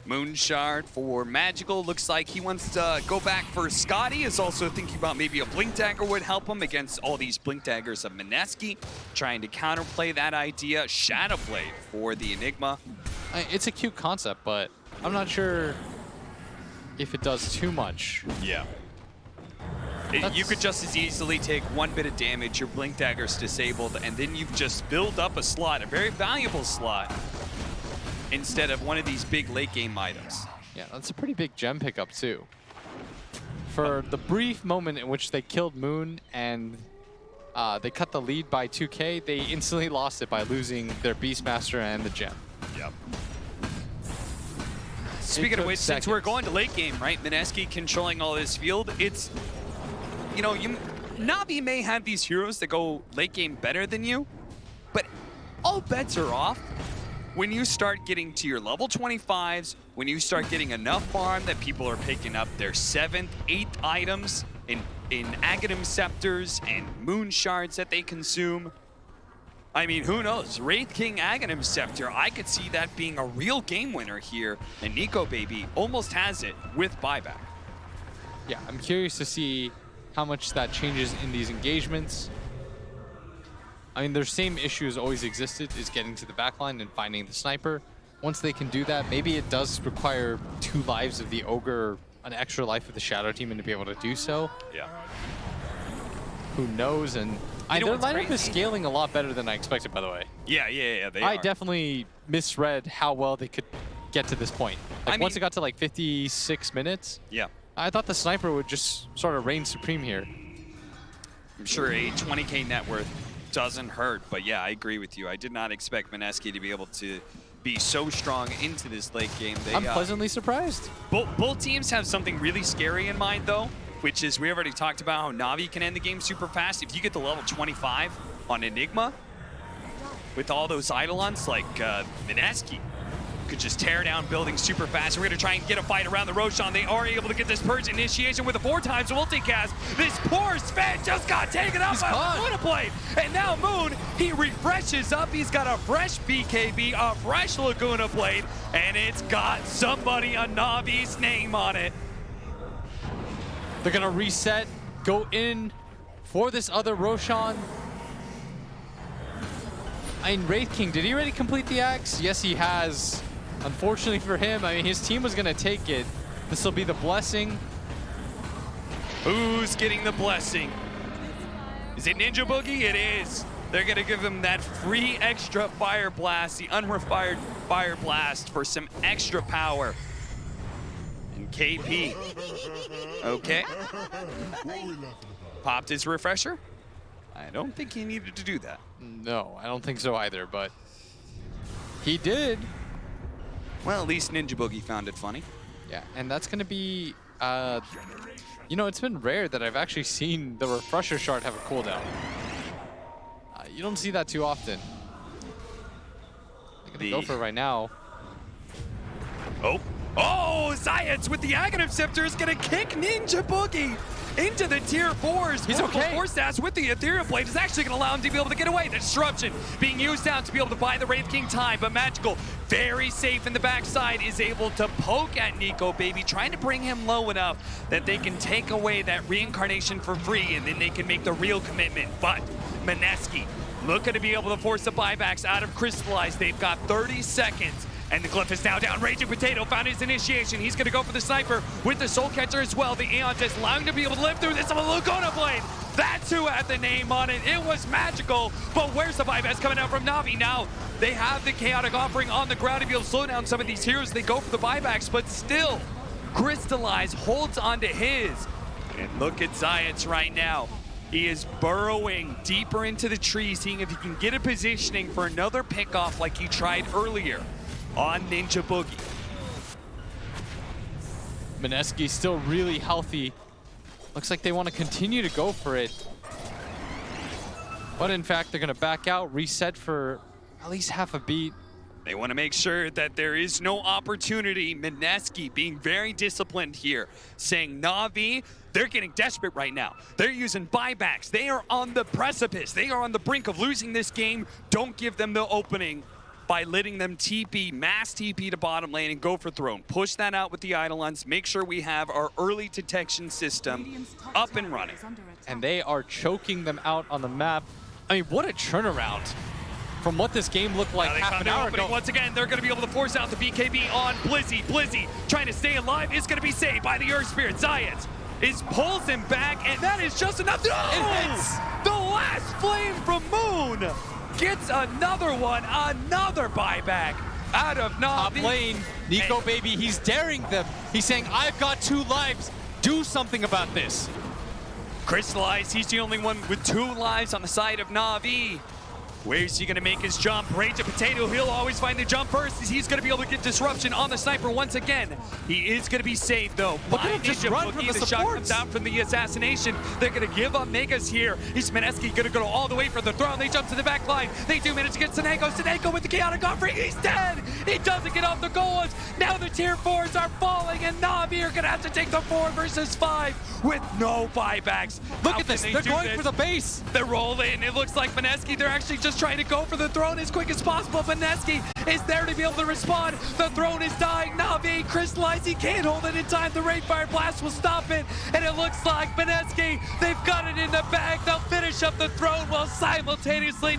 [SPEAKER 7] Moonshard for Magical. Looks like he wants to go back for Scotty. Is also thinking about maybe a Blink Dagger would help him against all these Blink Daggers of Mineski. Trying to counterplay that idea. Shadow Blade for the Enigma.
[SPEAKER 8] It's a cute concept, but I'm not sure if it does too much.
[SPEAKER 7] Yeah. You could just as easily take one bit of damage, your Blink Dagger's disabled, and then you've just built up a slot, a very valuable slot, instead of one of these big late game items.
[SPEAKER 8] Yeah, that's a pretty big gem pickup too. For the brief moment in which they killed Moon and they cut the lead by 2K, they instantly lost it by losing their Beastmaster and the gem.
[SPEAKER 7] Yep. Speaking of which, since we're going to late game, right? Mineski controlling all this field, it's, you know, Na'Vi may have these heroes that go late game better than you, but all bets are off when you start getting to your level 25s, when you start getting enough farm that people are picking up their 7th, 8th items in Aghanim Scepters and Moon Shards that they consume. I mean, who knows? Wraith King Aghanim Scepter, I could see that being a real game winner here. And Nico Baby almost has it with buyback.
[SPEAKER 8] Yeah, I'm curious to see how much that changes in these engagements. I mean, their same issues always existed, is getting to the backline and finding the sniper. Once they can do that, maybe it does require 2 lives of the Ogre, an extra life of the Shadow Team, and to be able to do so.
[SPEAKER 7] Yeah.
[SPEAKER 8] Who knows? And
[SPEAKER 7] You know
[SPEAKER 8] their
[SPEAKER 7] what's
[SPEAKER 8] lineup is
[SPEAKER 7] crazy?
[SPEAKER 8] scaling a lot better than I expected, by the way.
[SPEAKER 7] Yeah. They
[SPEAKER 8] I
[SPEAKER 7] are.
[SPEAKER 8] definitely misread how well they could get to this point. Like,
[SPEAKER 7] I
[SPEAKER 8] once
[SPEAKER 7] mean-
[SPEAKER 8] it got to like 56 minutes,
[SPEAKER 7] Yeah.
[SPEAKER 8] I thought the sniper would just sort of reign supreme here.
[SPEAKER 7] I'm sure a 20K net worth doesn't hurt, but yeah, I agree with you. I did not expect Mineski to be able to be so strong into this late game. They,
[SPEAKER 8] I'm pleasantly surprised.
[SPEAKER 7] both teams have something really scary in mind, though, which is we already talked about how Na'Vi can end the game super fast. If you get to level 25 on Enigma, with all those Eidolons like Mineski, could just tear down buildings super fast. We're going to try and get a fight around the Roshan. They are able to get this Purge initiation with a 4x multicast. This poor Sven just got taken out by a Luna Blade. And now Moon, he refreshes up. He's got a fresh BKB, a fresh Laguna Blade, and it's got somebody on Navi's name on it.
[SPEAKER 8] They're gonna reset, go in for this other Roshan. I mean, Wraith King, did he already complete the axe? Yes, he has. Unfortunately for him, I mean, his team was gonna take it. This will be the blessing.
[SPEAKER 7] Who's getting the blessing? Is it Ninja Boogie? It is. They're gonna give him that free extra Fire Blast, the unrefired Fire Blast for some extra power. And KP, okay. Popped his refresher. I don't think he needed to do that.
[SPEAKER 8] No, I don't think so either, but he did.
[SPEAKER 7] Well, at least Ninja Boogie found it funny.
[SPEAKER 8] Yeah, and that's gonna be, you know, it's been rare that I've actually seen the refresher shard have a cooldown. You don't see that too often. I'm gonna go for it right now.
[SPEAKER 7] Oh, Zayats with the Aghanim Scepter is gonna kick Ninja Boogie into the tier 4s.
[SPEAKER 8] He's
[SPEAKER 7] Multiple
[SPEAKER 8] okay.
[SPEAKER 7] 4 stats with the Ethereal Blade is actually gonna allow him to be able to get away. The disruption being used out to be able to buy the Wraith King time, but Magical, very safe in the backside, is able to poke at Nico Baby, trying to bring him low enough that they can take away that reincarnation for free, and then they can make the real commitment. But Mineski looking to be able to force the buybacks out of Crystallize. They've got 30 seconds. And the Glyph is now down. Raging Potato found his initiation. He's going to go for the sniper with the Soul Catcher as well. The Aeon just allowing him to be able to live through this. Laguna Blade. That's who had the name on it. It was Magical. But where's the buybacks coming out from Na'Vi? Now they have the Chaotic Offering on the ground to be able to slow down some of these heroes. They go for the buybacks, but still, Crystallize holds onto his. And look at Zayats right now. He is burrowing deeper into the tree, seeing if he can get a positioning for another pickoff like he tried earlier on Ninja Boogie.
[SPEAKER 8] Mineski still really healthy. Looks like they want to continue to go for it. But in fact, they're going to back out, reset for at least half a beat.
[SPEAKER 7] They want to make sure that there is no opportunity. Mineski being very disciplined here, saying Na'Vi, they're getting desperate right now. They're using buybacks. They are on the precipice. They are on the brink of losing this game. Don't give them the opening by letting them TP, mass TP to bottom lane and go for throne. Push that out with the Eidolons. Make sure we have our early detection system up and running.
[SPEAKER 8] And they are choking them out on the map. I mean, what a turnaround from what this game looked like
[SPEAKER 7] Now they
[SPEAKER 8] half
[SPEAKER 7] found
[SPEAKER 8] an
[SPEAKER 7] their
[SPEAKER 8] hour
[SPEAKER 7] opening
[SPEAKER 8] ago.
[SPEAKER 7] once again. They're going to be able to force out the BKB on Blizzy. Blizzy trying to stay alive is going to be saved by the Earth Spirit. Zayat pulls him back, and that is just enough. No!
[SPEAKER 8] It hits.
[SPEAKER 7] The last flame from Moon gets another one, another buyback out of
[SPEAKER 8] Top
[SPEAKER 7] Na'Vi.
[SPEAKER 8] lane, Nico Baby, he's daring them. He's saying, I've got 2 lives. Do something about this.
[SPEAKER 7] Crystallize, he's the only one with 2 lives on the side of Na'Vi. Where's he going to make his jump? Rage of Potato, he'll always find the jump first. He's going to be able to get disruption on the sniper once again. He is going to be saved, though.
[SPEAKER 8] Look at
[SPEAKER 7] by
[SPEAKER 8] him just
[SPEAKER 7] Ninja
[SPEAKER 8] run
[SPEAKER 7] Boogie.
[SPEAKER 8] from the
[SPEAKER 7] shot
[SPEAKER 8] supports.
[SPEAKER 7] comes out from the assassination. They're going to give up Megas here. Is Mineski going to go all the way for the throne? They jump to the back line. They do manage to get Seneko. Seneko with the Chaotic Offering. He's dead. He doesn't get off the goals. Now the tier 4s are falling, and Na'Vi are going to have to take the 4 versus 5 with no buybacks.
[SPEAKER 8] Look
[SPEAKER 7] How
[SPEAKER 8] at this.
[SPEAKER 7] can
[SPEAKER 8] They're
[SPEAKER 7] do
[SPEAKER 8] going
[SPEAKER 7] this?
[SPEAKER 8] for the base.
[SPEAKER 7] They roll in. It looks like Mineski, they're actually just
[SPEAKER 9] just trying to go for the throne as quick as possible. Mineski is there to be able to respond. The throne is dying. Na'Vi crystallizing, can't hold it in time. The Rainfire Blast will stop it. And it looks like Mineski, they've got it in the bag. They'll finish up the throne while simultaneously